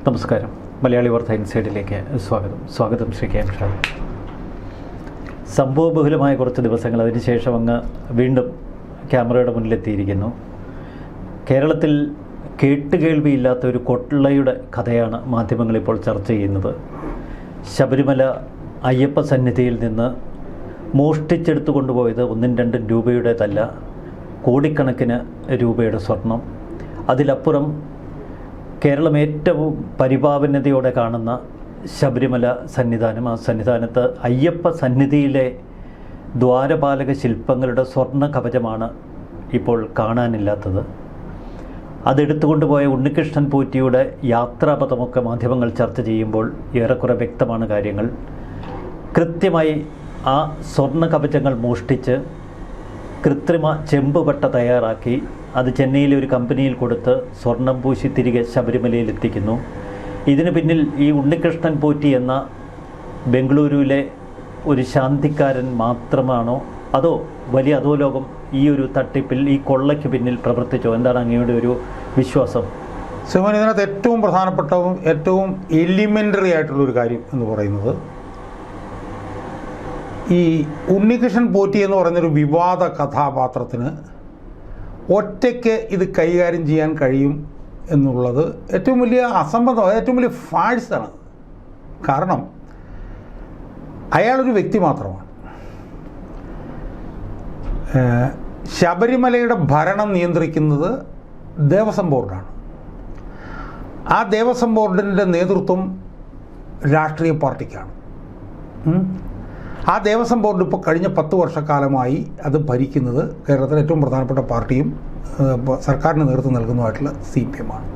നമസ്കാരം. മലയാളി വാർത്ത ഇൻസൈഡിലേക്ക് സ്വാഗതം ശ്രീ കെ എം ഷാദ്. സംഭവബഹുലമായ കുറച്ച് ദിവസങ്ങൾ അതിനുശേഷം അങ്ങ് വീണ്ടും ക്യാമറയുടെ മുന്നിലെത്തിയിരിക്കുന്നു. കേരളത്തിൽ കേട്ടുകേൾവിയില്ലാത്ത ഒരു കൊള്ളയുടെ കഥയാണ് മാധ്യമങ്ങളിപ്പോൾ ചർച്ച ചെയ്യുന്നത്. ശബരിമല അയ്യപ്പ സന്നിധിയിൽ നിന്ന് മോഷ്ടിച്ചെടുത്തു കൊണ്ടുപോയത് 1-2 രൂപയുടേതല്ല, കോടിക്കണക്കിന് രൂപയുടെ സ്വർണം. അതിലപ്പുറം കേരളം ഏറ്റവും പരിപാവനതയോടെ കാണുന്ന ശബരിമല സന്നിധാനം, ആ സന്നിധാനത്ത് അയ്യപ്പ സന്നിധിയിലെ ദ്വാരപാലക ശില്പങ്ങളുടെ സ്വർണ്ണ കവചമാണ് ഇപ്പോൾ കാണാനില്ലാത്തത്. അതെടുത്തുകൊണ്ടുപോയ ഉണ്ണികൃഷ്ണൻ പോറ്റിയുടെ യാത്രാപഥമൊക്കെ മാധ്യമങ്ങൾ ചർച്ച ചെയ്യുമ്പോൾ ഏറെക്കുറെ വ്യക്തമാണ് കാര്യങ്ങൾ. കൃത്യമായി ആ സ്വർണ്ണ കവചങ്ങൾ മോഷ്ടിച്ച് കൃത്രിമ ചെമ്പുപട്ട തയ്യാറാക്കി അത് ചെന്നൈയിലെ ഒരു കമ്പനിയിൽ കൊടുത്ത് സ്വർണം പൂശി തിരികെ ശബരിമലയിൽ എത്തിക്കുന്നു. ഇതിന് പിന്നിൽ ഈ ഉണ്ണികൃഷ്ണൻ പോറ്റി എന്ന ബംഗളൂരുവിലെ ഒരു ശാന്തിക്കാരൻ മാത്രമാണോ, അതോ വലിയ അധോലോകം ഈ ഒരു തട്ടിപ്പിൽ, ഈ കൊള്ളയ്ക്ക് പിന്നിൽ പ്രവർത്തിച്ചോ? എന്താണ് അങ്ങയുടെ ഒരു വിശ്വാസം? ശിവൻ, ഇതിനകത്ത് ഏറ്റവും പ്രധാനപ്പെട്ടവും ഏറ്റവും എലിമെൻ്ററി ആയിട്ടുള്ളൊരു കാര്യം എന്ന് പറയുന്നത്, ഈ ഉണ്ണികൃഷ്ണൻ പോറ്റി എന്ന് പറയുന്നൊരു വിവാദ കഥാപാത്രത്തിന് ഒറ്റയ്ക്ക് ഇത് കൈകാര്യം ചെയ്യാൻ കഴിയും എന്നുള്ളത് ഏറ്റവും വലിയ അസംബന്ധം, ഏറ്റവും വലിയ ഫാഴ്സാണ്. കാരണം അയാളൊരു വ്യക്തി മാത്രമാണ്. ശബരിമലയുടെ ഭരണം നിയന്ത്രിക്കുന്നത് ദേവസ്വം ബോർഡാണ്. ആ ദേവസ്വം ബോർഡിൻ്റെ നേതൃത്വം രാഷ്ട്രീയ പാർട്ടിക്കാണ്. ആ ദേവസ്വം ബോർഡ് ഇപ്പോൾ കഴിഞ്ഞ 10 വർഷക്കാലമായി അത് ഭരിക്കുന്നത് കേരളത്തിലെ ഏറ്റവും പ്രധാനപ്പെട്ട പാർട്ടിയും സർക്കാരിന് നേതൃത്വം നൽകുന്നതായിട്ടുള്ള CPM ആണ്.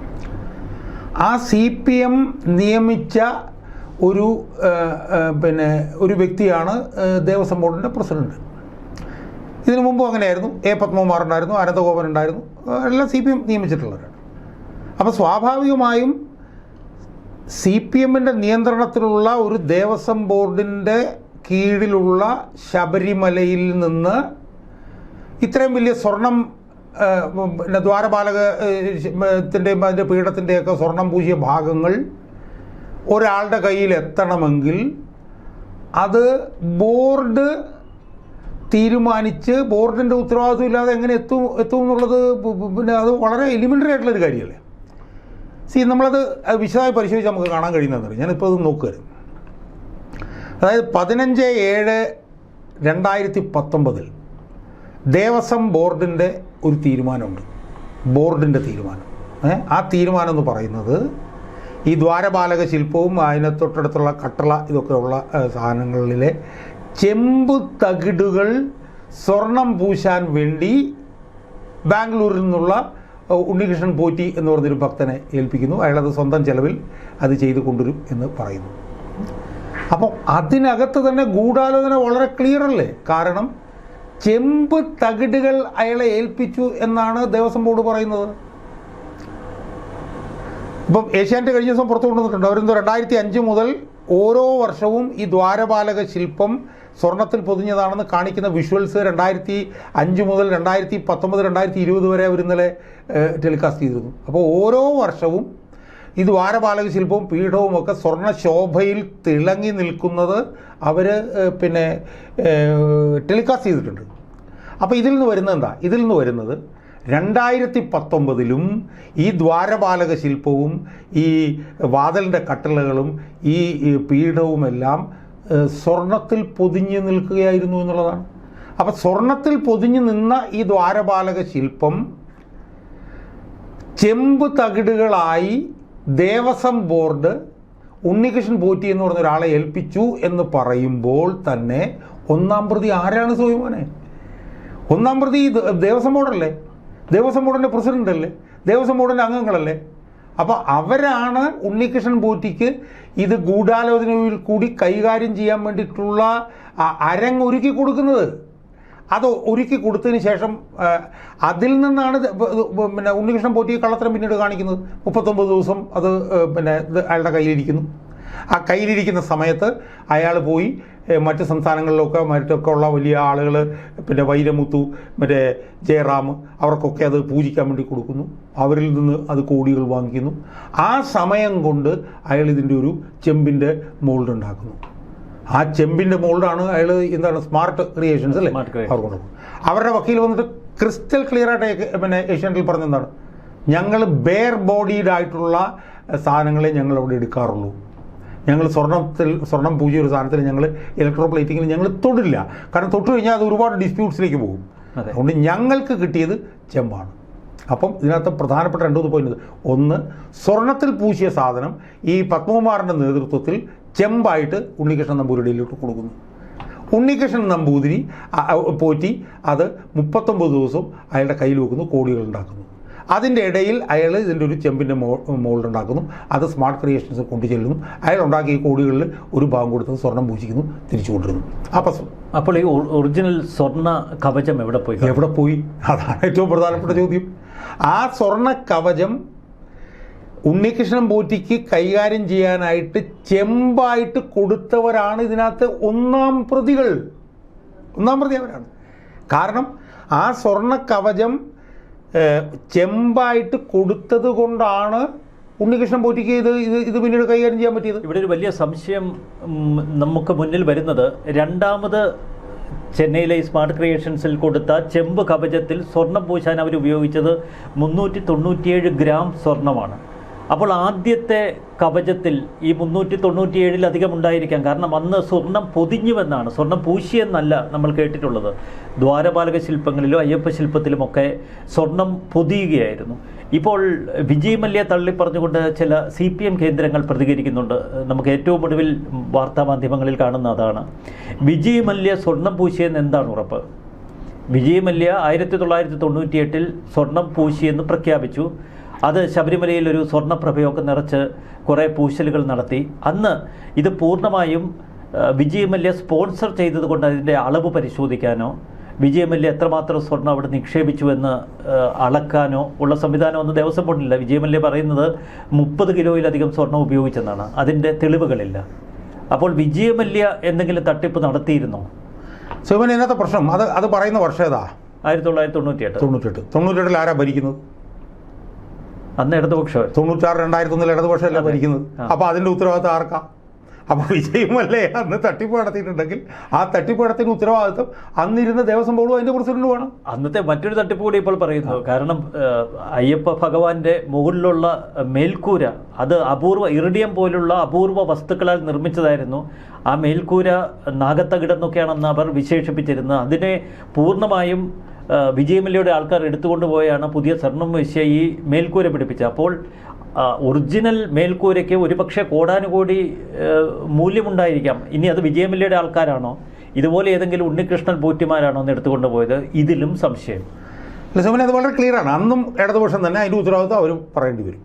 ആ CPM നിയമിച്ച ഒരു വ്യക്തിയാണ് ദേവസ്വം ബോർഡിൻ്റെ പ്രസിഡൻറ്റ്. ഇതിനു മുമ്പ് അങ്ങനെയായിരുന്നു. പത്മകുമാർ ഉണ്ടായിരുന്നു, അനന്തഗോപൻ ഉണ്ടായിരുന്നു, എല്ലാം CPM നിയമിച്ചിട്ടുള്ളവരാണ്. അപ്പോൾ സ്വാഭാവികമായും CPMൻ്റെ നിയന്ത്രണത്തിലുള്ള ഒരു ദേവസ്വം ബോർഡിൻ്റെ കീഴിലുള്ള ശബരിമലയിൽ നിന്ന് ഇത്രയും വലിയ സ്വർണം, ദ്വാരപാലകത്തിൻ്റെയും അതിൻ്റെ പീഠത്തിൻ്റെയൊക്കെ സ്വർണം പൂശിയ ഭാഗങ്ങൾ ഒരാളുടെ കയ്യിൽ എത്തണമെങ്കിൽ അത് ബോർഡ് തീരുമാനിച്ച്, ബോർഡിൻ്റെ ഉത്തരവാദിത്വം ഇല്ലാതെ എങ്ങനെ എത്തും എന്നുള്ളത് അത് വളരെ എലിമെൻ്ററി ആയിട്ടുള്ളൊരു കാര്യമല്ലേ. നമ്മളത് വിശദമായി പരിശോധിച്ച് നമുക്ക് കാണാൻ കഴിയുന്നതെന്ന് ഞാനിപ്പോൾ അത് നോക്കുകയായിരുന്നു. അതായത് 15/7/2019 ദേവസ്വം ബോർഡിൻ്റെ ഒരു തീരുമാനമുണ്ട്. ബോർഡിൻ്റെ തീരുമാനം, ആ തീരുമാനം എന്ന് പറയുന്നത് ഈ ദ്വാരപാലക ശില്പവും അതിന് തൊട്ടടുത്തുള്ള കട്ടള ഇതൊക്കെയുള്ള സാധനങ്ങളിലെ ചെമ്പ് തകിടുകൾ സ്വർണം പൂശാൻ വേണ്ടി ബാംഗ്ലൂരിൽ നിന്നുള്ള ഉണ്ണികൃഷ്ണൻ പോറ്റി എന്ന് പറഞ്ഞൊരു ഭക്തനെ ഏൽപ്പിക്കുന്നു. അയാളത് സ്വന്തം ചെലവിൽ അത് ചെയ്ത് കൊണ്ടുവരും എന്ന് പറയുന്നു. അപ്പോൾ അതിനകത്ത് തന്നെ ഗൂഢാലോചന വളരെ ക്ലിയർ അല്ലേ? കാരണം ചെമ്പ് തകിടുകൾ അയാളെ ഏൽപ്പിച്ചു എന്നാണ് ദേവസ്വം ബോർഡ് പറയുന്നത്. ഇപ്പം ഏഷ്യാനെറ്റ് കഴിഞ്ഞ ദിവസം പുറത്തു കൊണ്ടുവന്നിട്ടുണ്ട്. അവരെന്തോ 2005 മുതൽ ഓരോ വർഷവും ഈ ദ്വാരപാലക ശില്പം സ്വർണത്തിൽ പൊതിഞ്ഞതാണെന്ന് കാണിക്കുന്ന വിഷ്വൽസ് 2005 മുതൽ 2019, 2020 വരെ അവർ ഇന്നലെ ടെലികാസ്റ്റ് ചെയ്തിരുന്നു. അപ്പോൾ ഓരോ വർഷവും ഈ ദ്വാരപാലക ശില്പവും പീഠവും ഒക്കെ സ്വർണ്ണ ശോഭയിൽ തിളങ്ങി നിൽക്കുന്നത് അവർ ടെലികാസ്റ്റ് ചെയ്തിട്ടുണ്ട്. അപ്പോൾ ഇതിൽ നിന്ന് വരുന്നത് എന്താ? ഇതിൽ നിന്ന് വരുന്നത് 2019 ഈ ദ്വാരപാലക ശില്പവും ഈ വാതിലിൻ്റെ കട്ടളകളും ഈ പീഠവുമെല്ലാം സ്വർണത്തിൽ പൊതിഞ്ഞ് നിൽക്കുകയായിരുന്നു എന്നുള്ളതാണ്. അപ്പോൾ സ്വർണത്തിൽ പൊതിഞ്ഞ് നിന്ന ഈ ദ്വാരപാലക ശില്പം ചെമ്പ് തകിടുകളായി ദേവസ്വം ബോർഡ് ഉണ്ണികൃഷ്ണൻ പോറ്റി എന്ന് പറഞ്ഞ ഒരാളെ ഏൽപ്പിച്ചു എന്ന് പറയുമ്പോൾ തന്നെ ഒന്നാം പ്രതി ആരാണ് സോയിമോനെ? ഒന്നാം പ്രതി ദേവസ്വം ബോർഡല്ലേ, ദേവസ്വം ബോർഡിൻ്റെ പ്രസിഡൻ്റ് അല്ലേ, ദേവസ്വം ബോർഡിൻ്റെ അംഗങ്ങളല്ലേ. അപ്പോൾ അവരാണ് ഉണ്ണികൃഷ്ണൻ പോറ്റിക്ക് ഇത് ഗൂഢാലോചനയിൽ കൂടി കൈകാര്യം ചെയ്യാൻ വേണ്ടിയിട്ടുള്ള അരങ്ങൊരുക്കി കൊടുക്കുന്നത്. അത് ഒരുക്കി കൊടുത്തതിന് ശേഷം അതിൽ നിന്നാണ് ഉണ്ണികൃഷ്ണൻ പോറ്റി കള്ളത്തരം പിന്നീട് കാണിക്കുന്നത്. 39 ദിവസം അത് അയാളുടെ കയ്യിലിരിക്കുന്നു. ആ കയ്യിലിരിക്കുന്ന സമയത്ത് അയാൾ പോയി മറ്റ് സംസ്ഥാനങ്ങളിലൊക്കെ മറ്റൊക്കെ ഉള്ള വലിയ ആളുകൾ, പിന്നെ വൈരമുത്തു, മറ്റേ ജയറാം, അവർക്കൊക്കെ അത് പൂജിക്കാൻ വേണ്ടി കൊടുക്കുന്നു. അവരിൽ നിന്ന് അത് കോടികൾ വാങ്ങിക്കുന്നു. ആ സമയം കൊണ്ട് അയാൾ ഇതിൻ്റെ ഒരു ചെമ്പിൻ്റെ മോൾഡ് ഉണ്ടാക്കുന്നു. ആ ചെമ്പിൻ്റെ മോൾഡാണ് അയാൾ എന്താണ് സ്മാർട്ട് ക്രിയേഷൻസ് അല്ലേ അവർ കൊണ്ടുപോകും. അവരുടെ വക്കീൽ വന്നിട്ട് ക്രിസ്റ്റൽ ക്ലിയർ ആയിട്ട് പിന്നെ ഏഷ്യാനെറ്റിൽ പറഞ്ഞെന്താണ്, ഞങ്ങൾ ബെയർ ബോഡീഡ് ആയിട്ടുള്ള സാധനങ്ങളെ ഞങ്ങൾ അവിടെ എടുക്കാറുള്ളൂ. ഞങ്ങൾ സ്വർണം പൂജിയ ഒരു സാധനത്തിൽ ഞങ്ങൾ ഇലക്ട്രോ പ്ലേറ്റിങ്ങിൽ ഞങ്ങൾ തൊടില്ല. കാരണം തൊട്ട് കഴിഞ്ഞാൽ അത് ഒരുപാട് ഡിസ്പ്യൂട്ട്സിലേക്ക് പോകും. അതുകൊണ്ട് ഞങ്ങൾക്ക് കിട്ടിയത് ചെമ്പാണ്. അപ്പം ഇതിനകത്ത് പ്രധാനപ്പെട്ട 2 പോയിന്റ്. ഒന്ന്, സ്വർണത്തിൽ പൂശിയ സാധനം ഈ പത്മകുമാറിൻ്റെ നേതൃത്വത്തിൽ ചെമ്പായിട്ട് ഉണ്ണികൃഷ്ണൻ നമ്പൂതിരിയിലോട്ട് കൊടുക്കുന്നു. ഉണ്ണികൃഷ്ണൻ നമ്പൂതിരി പോറ്റി അത് 39 ദിവസവും അയാളുടെ കയ്യിൽ വെക്കുന്നു, കോടികൾ ഉണ്ടാക്കുന്നു. അതിൻ്റെ ഇടയിൽ അയാൾ ഇതിൻ്റെ ഒരു ചെമ്പിൻ്റെ മോൾഡ് ഉണ്ടാക്കുന്നു. അത് സ്മാർട്ട് ക്രിയേഷൻസ് കൊണ്ടു ചെല്ലുന്നു. അയാൾ ഉണ്ടാക്കിയ കോടികളിൽ ഒരു ഭാഗം കൊടുത്തത് സ്വർണം പൂജിക്കുന്നു, തിരിച്ചു കൊണ്ടിരുന്നു. അപ്പോൾ ഈ ഒറിജിനൽ സ്വർണ്ണ കവചം എവിടെ പോയി? അതാണ് ഏറ്റവും പ്രധാനപ്പെട്ട ചോദ്യം. ആ സ്വർണ്ണ കവചം ഉണ്ണികൃഷ്ണൻ പോറ്റിക്ക് കൈകാര്യം ചെയ്യാനായിട്ട് ചെമ്പായിട്ട് കൊടുത്തവരാണ് ഇതിനകത്ത് ഒന്നാം പ്രതി അവരാണ്. കാരണം ആ സ്വർണ്ണ കവചം ചെമ്പായിട്ട് കൊടുത്തത് കൊണ്ടാണ് ഉണ്ണികൃഷ്ണൻ പോറ്റിക്ക് ഇത് പിന്നീട് കൈകാര്യം ചെയ്യാൻ പറ്റിയത്. ഇവിടെ ഒരു വലിയ സംശയം നമുക്ക് മുന്നിൽ വരുന്നത്, രണ്ടാമത് ചെന്നൈയിലെ സ്മാർട്ട് ക്രിയേഷൻസിൽ കൊടുത്ത ചെമ്പ് കവചത്തിൽ സ്വർണം പൂശാൻ അവർ ഉപയോഗിച്ചത് 397 ഗ്രാം സ്വർണമാണ്. അപ്പോൾ ആദ്യത്തെ കവചത്തിൽ ഈ 397-ലധികം ഉണ്ടായിരിക്കാം. കാരണം അന്ന് സ്വർണം പൊതിഞ്ഞുവെന്നാണ്, സ്വർണം പൂശിയെന്നല്ല നമ്മൾ കേട്ടിട്ടുള്ളത്. ദ്വാരപാലക ശില്പങ്ങളിലും അയ്യപ്പ ശില്പത്തിലുമൊക്കെ സ്വർണം പൊതിയുകയായിരുന്നു. ഇപ്പോൾ വിജയ് മല്യ തള്ളിപ്പറഞ്ഞുകൊണ്ട് ചില CPM കേന്ദ്രങ്ങൾ പ്രതികരിക്കുന്നുണ്ട്. നമുക്ക് ഏറ്റവും ഒടുവിൽ വാർത്താമാധ്യമങ്ങളിൽ കാണുന്ന അതാണ്. വിജയ് മല്യ സ്വർണം പൂശിയെന്ന് എന്താണ് ഉറപ്പ്? വിജയ് മല്യ 1998 സ്വർണം പൂശിയെന്ന് പ്രഖ്യാപിച്ചു. അത് ശബരിമലയിൽ ഒരു സ്വർണ്ണപ്രഭയൊക്കെ നിറച്ച് കുറേ പൂശലുകൾ നടത്തി. അന്ന് ഇത് പൂർണ്ണമായും വിജയ് മല്യ സ്പോൺസർ ചെയ്തതുകൊണ്ട് അതിൻ്റെ അളവ് പരിശോധിക്കാനോ വിജയ് മല്യ എത്രമാത്രം സ്വർണ്ണം അവിടെ നിക്ഷേപിച്ചുവെന്ന് അളക്കാനോ ഉള്ള സംവിധാനമൊന്നും ദേവസ്വം ബോർഡിനില്ല. വിജയ് മല്യ പറയുന്നത് 30 കിലോയിലധികം സ്വർണം ഉപയോഗിച്ചെന്നാണ്. അതിൻ്റെ തെളിവുകളില്ല. അപ്പോൾ വിജയ് മല്യ എന്തെങ്കിലും തട്ടിപ്പ് നടത്തിയിരുന്നോ? ശിവൻ ഇതിനകത്ത് പ്രശ്നം അത് പറയുന്ന വർഷം ഏതാ? 1998. ആരാ ഭരിക്കുന്നത്? അന്ന് ഇടതുപക്ഷം. 96 2001 ഇടതുപക്ഷമല്ല ഭരിക്കുന്നത്. അപ്പോൾ അതിൻ്റെ ഉത്തരവാദിത്വം ആർക്കാ? അപ്പോൾ വിജയുമല്ലേ അന്ന് തട്ടിപ്പ് നടത്തിയിട്ടുണ്ടെങ്കിൽ ആ തട്ടിപ്പ് നടത്തിന് ഉത്തരവാദിത്വം അന്നിരുന്ന ദേവസ്വം ബോർഡും അതിൻ്റെ പ്രസിഡന്റുമാണ്. അന്നത്തെ മറ്റൊരു തട്ടിപ്പ് കൂടി ഇപ്പോൾ പറയുന്നു. കാരണം അയ്യപ്പ ഭഗവാന്റെ മുകളിലുള്ള മേൽക്കൂര അത് ഇറിഡിയം പോലുള്ള അപൂർവ വസ്തുക്കളാൽ നിർമ്മിച്ചതായിരുന്നു. ആ മേൽക്കൂര നാഗത്തകിടെന്നൊക്കെയാണ് അന്ന് അവർ വിശേഷിപ്പിച്ചിരുന്നത്. അതിനെ പൂർണ്ണമായും വിജയ് മല്യയുടെ ആൾക്കാർ എടുത്തുകൊണ്ടുപോയാണ് പുതിയ സ്വർണം വെച്ച് ഈ മേൽക്കൂര പിടിപ്പിച്ചത്. അപ്പോൾ ഒറിജിനൽ മേൽക്കൂരയ്ക്ക് ഒരുപക്ഷെ കോടാനുകോടി മൂല്യമുണ്ടായിരിക്കാം. ഇനി അത് വിജയ് മല്യയുടെ ആൾക്കാരാണോ, ഇതുപോലെ ഏതെങ്കിലും ഉണ്ണികൃഷ്ണൻ പോറ്റിമാരാണോ എന്ന് എടുത്തുകൊണ്ടുപോയത്? ഇതിലും സംശയം. ലക്ഷ്മണൻ അത് വളരെ ക്ലിയറാണ്. അന്നും ഇടതുപക്ഷം തന്നെ അതിൻ്റെ ഉത്തരവാദിത്വം അവർ പറയേണ്ടി വരും.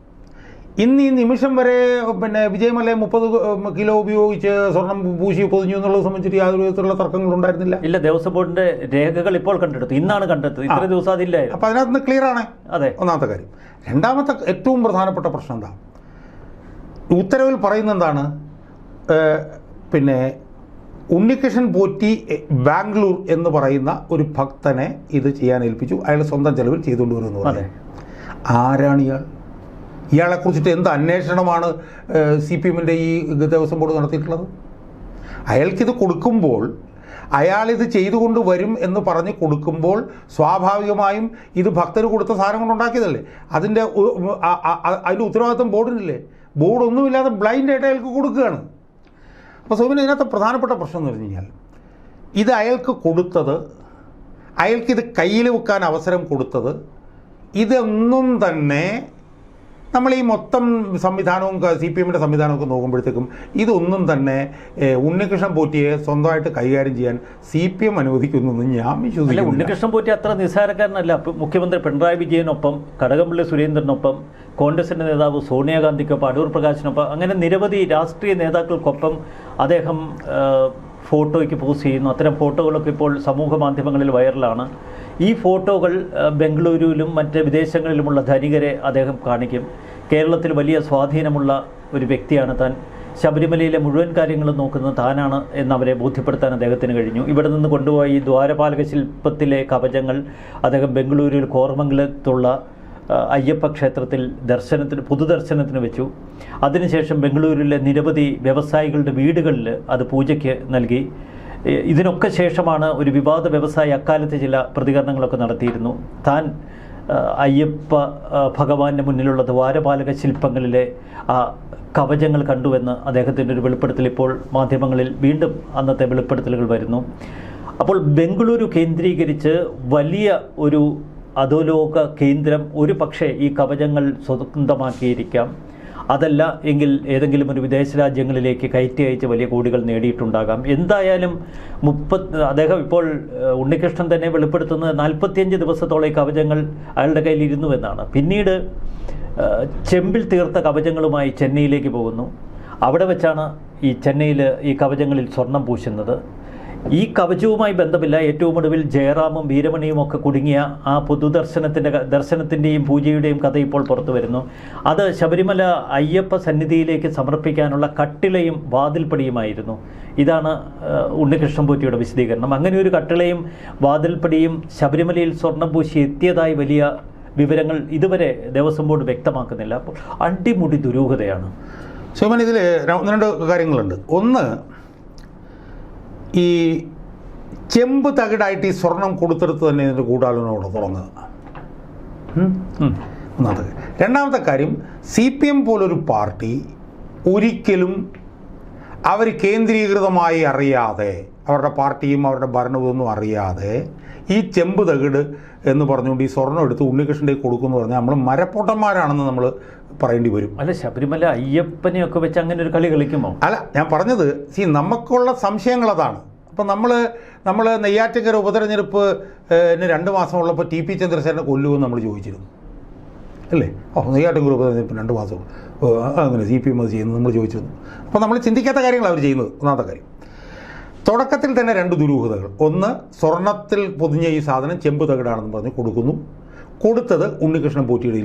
ഇന്ന് ഈ നിമിഷം വരെ പിന്നെ വിജയ് മല്യ 30 കിലോ ഉപയോഗിച്ച് സ്വർണം പൂശി പൊതിഞ്ഞു എന്നുള്ളത് സംബന്ധിച്ചിട്ട് യാതൊരു വിധത്തിലുള്ള തർക്കങ്ങളുണ്ടായിരുന്നില്ല. ഇല്ല, ദേവസ്വം ബോർഡിന്റെ രേഖകൾ ഇപ്പോൾ കണ്ടെടുത്തു. ഇന്നാണ് കണ്ടെടുത്തത്. ഇത്ര ദിവസം അതില്ലായിരുന്നു. അപ്പം അതിനകത്ത് ക്ലിയർ ആണ്. അതെ, ഒന്നാമത്തെ കാര്യം. രണ്ടാമത്തെ ഏറ്റവും പ്രധാനപ്പെട്ട പ്രശ്നം എന്താ? ഉത്തരവിൽ പറയുന്ന എന്താണ്? പിന്നെ ഉണ്ണികൃഷ്ണൻ പോറ്റി ബാംഗ്ലൂർ എന്ന് പറയുന്ന ഒരു ഭക്തനെ ഇത് ചെയ്യാൻ ഏൽപ്പിച്ചു. അയാൾ സ്വന്തം ചെലവിൽ ചെയ്തുകൊണ്ട് വരുമെന്ന് പറഞ്ഞു. ആരാണ് ഇയാൾ? ഇയാളെക്കുറിച്ചിട്ട് എന്ത് അന്വേഷണമാണ് CPMൻ്റെ ഈ ദേവസ്വം ബോർഡ് നടത്തിയിട്ടുള്ളത്? അയാൾക്കിത് കൊടുക്കുമ്പോൾ, അയാളിത് ചെയ്തുകൊണ്ട് വരും എന്ന് പറഞ്ഞ് കൊടുക്കുമ്പോൾ സ്വാഭാവികമായും ഇത് ഭക്തർ കൊടുത്ത സാധനം കൊണ്ടുണ്ടാക്കിയതല്ലേ. അതിൻ്റെ ഉത്തരവാദിത്വം ബോർഡിനില്ലേ? ബോർഡൊന്നുമില്ലാതെ ബ്ലൈൻഡായിട്ട് അയാൾക്ക് കൊടുക്കുകയാണ്. അപ്പോൾ സോമിന് ഇതിനകത്ത് പ്രധാനപ്പെട്ട പ്രശ്നം എന്ന് പറഞ്ഞു കഴിഞ്ഞാൽ, ഇത് അയാൾക്ക് കൊടുത്തത്, അയാൾക്കിത് കയ്യിൽ വെക്കാൻ അവസരം കൊടുത്തത്, ഇതൊന്നും തന്നെ നമ്മൾ ഈ മൊത്തം സംവിധാനവും CPMൻ്റെ സംവിധാനമൊക്കെ നോക്കുമ്പോഴത്തേക്കും ഇതൊന്നും തന്നെ ഉണ്ണികൃഷ്ണൻ പോറ്റിയെ സ്വന്തമായിട്ട് കൈകാര്യം ചെയ്യാൻ CPM അനുവദിക്കുന്നതെന്ന് ഞാൻ വിശ്വസിക്കുന്നു. ഉണ്ണികൃഷ്ണൻ പോറ്റി അത്ര നിസ്സാരക്കാരനല്ല. മുഖ്യമന്ത്രി പിണറായി വിജയനൊപ്പം, കടകംപള്ളി സുരേന്ദ്രനൊപ്പം, കോൺഗ്രസിൻ്റെ നേതാവ് സോണിയാഗാന്ധിക്കൊപ്പം, അടൂർ പ്രകാശിനൊപ്പം, അങ്ങനെ നിരവധി രാഷ്ട്രീയ നേതാക്കൾക്കൊപ്പം അദ്ദേഹം ഫോട്ടോയ്ക്ക് പോസ്റ്റ് ചെയ്യുന്നു. അത്തരം ഫോട്ടോകളൊക്കെ ഇപ്പോൾ സമൂഹ മാധ്യമങ്ങളിൽ വൈറലാണ്. ഈ ഫോട്ടോകൾ ബംഗളൂരുവിലും മറ്റ് വിദേശങ്ങളിലുമുള്ള ധനികരെ അദ്ദേഹം കാണിക്കും. കേരളത്തിൽ വലിയ സ്വാധീനമുള്ള ഒരു വ്യക്തിയാണ് താൻ, ശബരിമലയിലെ മുഴുവൻ കാര്യങ്ങളും നോക്കുന്നത് താനാണ് എന്നവരെ ബോധ്യപ്പെടുത്താൻ അദ്ദേഹത്തിന് കഴിഞ്ഞു. ഇവിടെ നിന്ന് കൊണ്ടുപോയി ദ്വാരപാലക ശില്പത്തിലെ കവചങ്ങൾ അദ്ദേഹം ബംഗളൂരുവിൽ കോർമംഗലത്തുള്ള അയ്യപ്പ ക്ഷേത്രത്തിൽ പൊതുദർശനത്തിന് വെച്ചു. അതിനുശേഷം ബംഗളൂരുവിലെ നിരവധി വ്യവസായികളുടെ വീടുകളിൽ അത് പൂജയ്ക്ക് നൽകി. ഇതിനൊക്കെ ശേഷമാണ് ഒരു വിവാദ വ്യവസായി അക്കാലത്ത് ചില പ്രതികരണങ്ങളൊക്കെ നടത്തിയിരുന്നു. താൻ അയ്യപ്പ ഭഗവാന്റെ മുന്നിലുള്ള ദ്വാരപാലക ശില്പങ്ങളിലെ ആ കവചങ്ങൾ കണ്ടുവെന്ന് അദ്ദേഹത്തിൻ്റെ ഒരു വെളിപ്പെടുത്തൽ ഇപ്പോൾ മാധ്യമങ്ങളിൽ വീണ്ടും അന്നത്തെ വെളിപ്പെടുത്തലുകൾ വരുന്നു. അപ്പോൾ ബംഗളൂരു കേന്ദ്രീകരിച്ച് വലിയ ഒരു അധോലോക കേന്ദ്രം ഒരു പക്ഷേ ഈ കവചങ്ങൾ സ്വന്തമാക്കിയിരിക്കാം. അതല്ല എങ്കിൽ ഏതെങ്കിലും ഒരു വിദേശ രാജ്യങ്ങളിലേക്ക് കയറ്റി അയച്ച് വലിയ കോടികൾ നേടിയിട്ടുണ്ടാകാം. എന്തായാലും അദ്ദേഹം ഇപ്പോൾ ഉണ്ണികൃഷ്ണൻ തന്നെ വെളിപ്പെടുത്തുന്നത് 45 ദിവസത്തോളം ഈ കവചങ്ങൾ അയാളുടെ കയ്യിലിരുന്നു എന്നാണ്. പിന്നീട് ചെമ്പിൽ തീർത്ത കവചങ്ങളുമായി ചെന്നൈയിലേക്ക് പോകുന്നു. അവിടെ വെച്ചാണ് ഈ ചെന്നൈയിൽ ഈ കവചങ്ങളിൽ സ്വർണം പൂശുന്നത്. ഈ കവചവുമായി ബന്ധമില്ല. ഏറ്റവും ഒടുവിൽ ജയറാമും വീരമണിയും ഒക്കെ കുടുങ്ങിയ ആ ദർശനത്തിൻ്റെയും പൂജയുടെയും കഥ ഇപ്പോൾ പുറത്തു വരുന്നു. അത് ശബരിമല അയ്യപ്പ സന്നിധിയിലേക്ക് സമർപ്പിക്കാനുള്ള കട്ടിളയും വാതിൽപ്പടിയുമായിരുന്നു. ഇതാണ് ഉണ്ണികൃഷ്ണൻ പോറ്റിയുടെ വിശദീകരണം. അങ്ങനെ ഒരു കട്ടിളയും വാതിൽപ്പടിയും ശബരിമലയിൽ സ്വർണം പൂശി എത്തിയതായി വലിയ വിവരങ്ങൾ ഇതുവരെ ദേവസ്വം ബോർഡ് വ്യക്തമാക്കുന്നില്ല. അപ്പോൾ അടിമുടി ദുരൂഹതയാണ്. ശോഭൻ, ഇതിൽ രണ്ട് കാര്യങ്ങളുണ്ട്. ഒന്ന്, ഈ ചെമ്പ് തകിടായിട്ട് ഈ സ്വർണം കൊടുത്തെടുത്ത് തന്നെ ഇതിൻ്റെ ഗൂഢാലോചന അവിടെ തുടങ്ങുക. ഒന്നാമത്തെ. രണ്ടാമത്തെ കാര്യം, CPM പോലൊരു പാർട്ടി ഒരിക്കലും അവർ കേന്ദ്രീകൃതമായി അറിയാതെ, അവരുടെ പാർട്ടിയും അവരുടെ ഭരണവും അറിയാതെ ഈ ചെമ്പ് തകിട് എന്ന് പറഞ്ഞുകൊണ്ട് ഈ സ്വർണ്ണം എടുത്ത് ഉണ്ണികൃഷ്ണൻ്റെ കൊടുക്കുമെന്ന് പറഞ്ഞാൽ നമ്മൾ മരപ്പൊട്ടന്മാരാണെന്ന് നമ്മൾ പറയേണ്ടി വരും. അല്ല, ശബരിമല അയ്യപ്പനെയൊക്കെ വെച്ച് അങ്ങനെ ഒരു കളി കളിക്കുമോ? അല്ല, ഞാൻ പറഞ്ഞത് നമുക്കുള്ള സംശയങ്ങൾ അതാണ്. അപ്പം നമ്മൾ നെയ്യാറ്റിൻകര ഉപതെരഞ്ഞെടുപ്പ് 2 മാസം ഉള്ളപ്പോൾ TP ചന്ദ്രശേഖരനെ കൊല്ലുമെന്ന് നമ്മൾ ചോദിച്ചിരുന്നു അല്ലേ? നെയ്യാറ്റിൻകര ഉപതെരഞ്ഞെടുപ്പ് 2 മാസം അങ്ങനെ CPM അത് ചെയ്യുന്നത് നമ്മൾ ചോദിച്ചിരുന്നു. അപ്പോൾ നമ്മൾ ചിന്തിക്കാത്ത കാര്യങ്ങളാണ് അവർ ചെയ്യുന്നത്. ഒന്നാമത്തെ കാര്യം, തുടക്കത്തിൽ തന്നെ 2 ദുരൂഹതകൾ. ഒന്ന്, സ്വർണത്തിൽ പൊതിഞ്ഞ ഈ സാധനം ചെമ്പ് തകിടാണെന്ന് പറഞ്ഞ് കൊടുക്കുന്നു. കൊടുത്തത് ഉണ്ണികൃഷ്ണൻ പോറ്റിയുടെ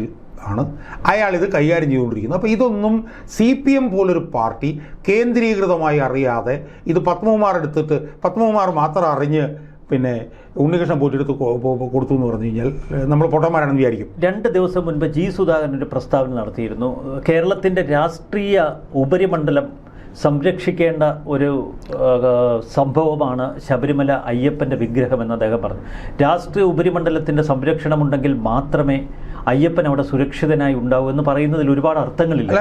ആണ്. അയാളിത് കൈകാര്യം ചെയ്തുകൊണ്ടിരിക്കുന്നത്. അപ്പോൾ ഇതൊന്നും CPM പോലൊരു പാർട്ടി കേന്ദ്രീകൃതമായി അറിയാതെ ഇത് പത്മകുമാർ എടുത്തിട്ട് പത്മകുമാർ മാത്രം അറിഞ്ഞ് പിന്നെ ഉണ്ണികൃഷ്ണൻ പോറ്റിയെടുത്ത് കൊടുത്തു എന്ന് പറഞ്ഞു കഴിഞ്ഞാൽ നമ്മൾ പൊട്ടന്മാരാണെന്ന് വിചാരിക്കും. 2 ദിവസം മുൻപ് G. സുധാകരൻ ഒരു പ്രസ്താവന നടത്തിയിരുന്നു. കേരളത്തിൻ്റെ രാഷ്ട്രീയ ഉപരിമണ്ഡലം സംരക്ഷിക്കേണ്ട ഒരു സംഭവമാണ് ശബരിമല അയ്യപ്പൻ്റെ വിഗ്രഹമെന്ന് അദ്ദേഹം പറഞ്ഞു. രാഷ്ട്രീയ ഉപരിമണ്ഡലത്തിൻ്റെ സംരക്ഷണമുണ്ടെങ്കിൽ മാത്രമേ അയ്യപ്പൻ അവിടെ സുരക്ഷിതനായി ഉണ്ടാവൂ എന്ന് പറയുന്നതിൽ ഒരുപാട് അർത്ഥങ്ങളില്ല.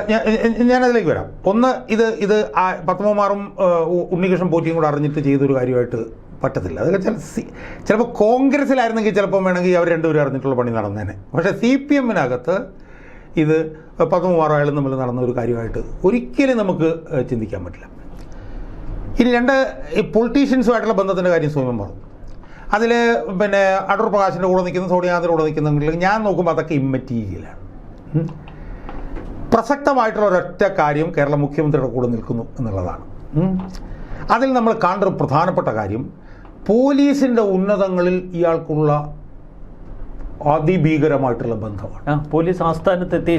ഞാനതിലേക്ക് വരാം. ഒന്ന്, ഇത് പത്മകുമാറും ഉണ്ണികൃഷ്ണൻ പോറ്റിയും കൂടെ അറിഞ്ഞിട്ട് ചെയ്തൊരു കാര്യമായിട്ട് പറ്റത്തില്ല. അതൊക്കെ ചിലപ്പോൾ കോൺഗ്രസ്സിലായിരുന്നെങ്കിൽ ചിലപ്പോൾ വേണമെങ്കിൽ അവർ രണ്ടുപേരും അറിഞ്ഞിട്ടുള്ള പണി നടന്നേനെ. പക്ഷേ CPM-നകത്ത് ഇത് പത്മകുമാറായാലും തമ്മിൽ നടന്ന ഒരു കാര്യമായിട്ട് ഒരിക്കലും നമുക്ക് ചിന്തിക്കാൻ പറ്റില്ല. ഇനി 2, ഈ പൊളിറ്റീഷ്യൻസുമായിട്ടുള്ള ബന്ധത്തിൻ്റെ കാര്യം സ്വയം പറഞ്ഞു. അതിൽ പിന്നെ അടൂർ പ്രകാശിൻ്റെ കൂടെ നിൽക്കുന്ന സോണിയാഗാന്ധിയുടെ കൂടെ നിൽക്കുന്നെങ്കിൽ ഞാൻ നോക്കുമ്പോൾ അതൊക്കെ ഇമ്മറ്റീരിയലാണ്. പ്രസക്തമായിട്ടുള്ള ഒരൊറ്റ കാര്യം കേരള മുഖ്യമന്ത്രിയുടെ കൂടെ നിൽക്കുന്നു എന്നുള്ളതാണ്. അതിൽ നമ്മൾ കാണേണ്ട ഒരു പ്രധാനപ്പെട്ട കാര്യം, പോലീസിൻ്റെ ഉന്നതങ്ങളിൽ ഇയാൾക്കുള്ള അതിഭീകരമായിട്ടുള്ള ബന്ധമാണ്. പോലീസ് ആസ്ഥാനത്തെത്തി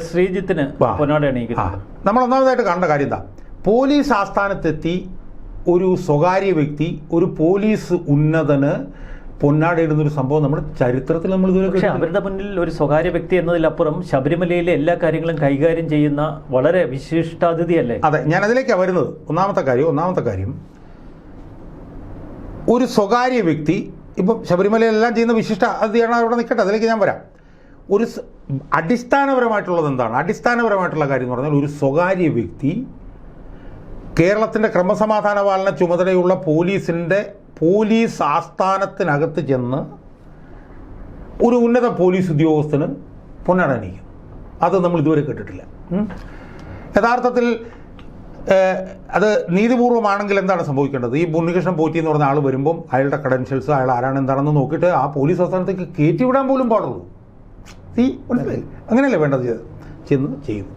ശ്രീജിത്തിന് പൊന്നാട അണിയിക്കുന്നത്. നമ്മൾ ഒന്നാമതായിട്ട് കാണേണ്ട കാര്യം എന്താ, പോലീസ് ആസ്ഥാനത്തെത്തി ഒരു സ്വകാര്യ വ്യക്തി ഒരു പോലീസ് ഉന്നതന് പൊന്നാടയിടുന്നൊരു സംഭവം നമ്മുടെ ചരിത്രത്തിൽ നമ്മൾ ഇതുവരെ. പക്ഷേ അവരുടെ മുന്നിൽ ഒരു സ്വകാര്യ വ്യക്തി എന്നതിലപ്പുറം ശബരിമലയിലെ എല്ലാ കാര്യങ്ങളും കൈകാര്യം ചെയ്യുന്ന വളരെ വിശിഷ്ടാതിഥിയല്ലേ? അതെ, ഞാൻ അതിലേക്കാണ് വരുന്നത്. ഒന്നാമത്തെ കാര്യം ഒരു സ്വകാര്യ വ്യക്തി ഇപ്പം ശബരിമലയിലെല്ലാം ചെയ്യുന്ന വിശിഷ്ട അതിഥിയാണ് അവിടെ നിൽക്കട്ടെ, അതിലേക്ക് ഞാൻ വരാം. ഒരു അടിസ്ഥാനപരമായിട്ടുള്ളത് എന്താണ്? അടിസ്ഥാനപരമായിട്ടുള്ള കാര്യം എന്ന് പറഞ്ഞാൽ ഒരു സ്വകാര്യ വ്യക്തി കേരളത്തിൻ്റെ ക്രമസമാധാന പാലന ചുമതലയുള്ള പോലീസ് ആസ്ഥാനത്തിനകത്ത് ചെന്ന് ഒരു ഉന്നത പോലീസ് ഉദ്യോഗസ്ഥന് പൊന്നാട അണിയിക്കും. അത് നമ്മൾ ഇതുവരെ കേട്ടിട്ടില്ല. യഥാർത്ഥത്തിൽ അത് നീതിപൂർവമാണെങ്കിൽ എന്താണ് സംഭവിക്കേണ്ടത്? ഈ ഉണ്ണികൃഷ്ണൻ പോറ്റി എന്ന് പറഞ്ഞ ആൾ വരുമ്പം അയാളുടെ ക്രെഡൻഷ്യൽസ്, അയാൾ ആരാണ് എന്താണെന്ന് നോക്കിയിട്ട് ആ പോലീസ് ആസ്ഥാനത്തേക്ക് കയറ്റിവിടാൻ പോലും പാടുള്ളൂ. മനസ്സിലായി? അങ്ങനെയല്ലേ വേണ്ടത്? ചെന്ന് ചെയ്യുന്നു.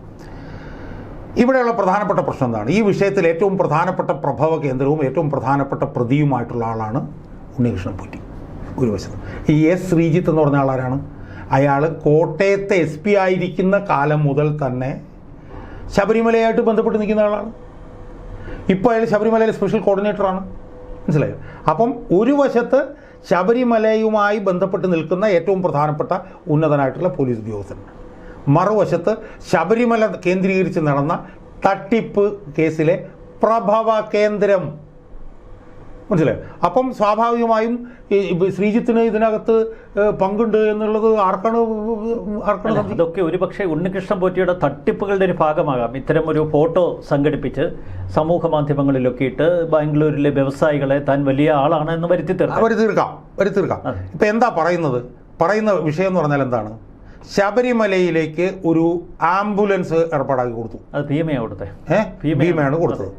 ഇവിടെയുള്ള പ്രധാനപ്പെട്ട പ്രശ്നം എന്താണ്? ഈ വിഷയത്തിൽ ഏറ്റവും പ്രധാനപ്പെട്ട പ്രഭവ കേന്ദ്രവും ഏറ്റവും പ്രധാനപ്പെട്ട പ്രതിയുമായിട്ടുള്ള ആളാണ് ഉണ്ണികൃഷ്ണൻ പോറ്റി ഒരു വശത്ത്. ഈ S. ശ്രീജിത്ത് എന്ന് പറഞ്ഞ ആളാരാണ്? അയാൾ കോട്ടയത്തെ SP ആയിരിക്കുന്ന കാലം മുതൽ തന്നെ ശബരിമലയായിട്ട് ബന്ധപ്പെട്ട് നിൽക്കുന്ന ആളാണ്. ഇപ്പോൾ അയാൾ ശബരിമലയിലെ സ്പെഷ്യൽ കോർഡിനേറ്ററാണ്. മനസ്സിലായോ? അപ്പം ഒരു വശത്ത് ശബരിമലയുമായി ബന്ധപ്പെട്ട് നിൽക്കുന്ന ഏറ്റവും പ്രധാനപ്പെട്ട ഉന്നതനായിട്ടുള്ള പോലീസ് ഉദ്യോഗസ്ഥനുണ്ട്. മറുവശത്ത് ശബരിമല കേന്ദ്രീകരിച്ച് നടന്ന തട്ടിപ്പ് കേസിലെ പ്രഭവ കേന്ദ്രം. മനസ്സിലായോ? അപ്പം സ്വാഭാവികമായും ശ്രീജിത്തിന് ഇതിനകത്ത് പങ്കുണ്ട് എന്നുള്ളത് ആർക്കാണ്? അതൊക്കെ ഒരുപക്ഷെ ഉണ്ണികൃഷ്ണൻ പോറ്റിയുടെ തട്ടിപ്പുകളുടെ ഒരു ഭാഗമാകാം. ഇത്തരം ഒരു ഫോട്ടോ സംഘടിപ്പിച്ച് സമൂഹ മാധ്യമങ്ങളിലൊക്കെ ഇട്ട് ബാംഗ്ലൂരിലെ വ്യവസായികളെ താൻ വലിയ ആളാണ് എന്ന് വരുത്തി തീർക്കാം. ഇപ്പം എന്താ പറയുന്ന വിഷയം എന്ന് പറഞ്ഞാൽ എന്താണ്? ശബരിമലയിലേക്ക് ഒരു ആംബുലൻസ് ഏർപ്പാടാക്കി കൊടുത്തു. അത് ഭീമയാണ് കൊടുത്തത്.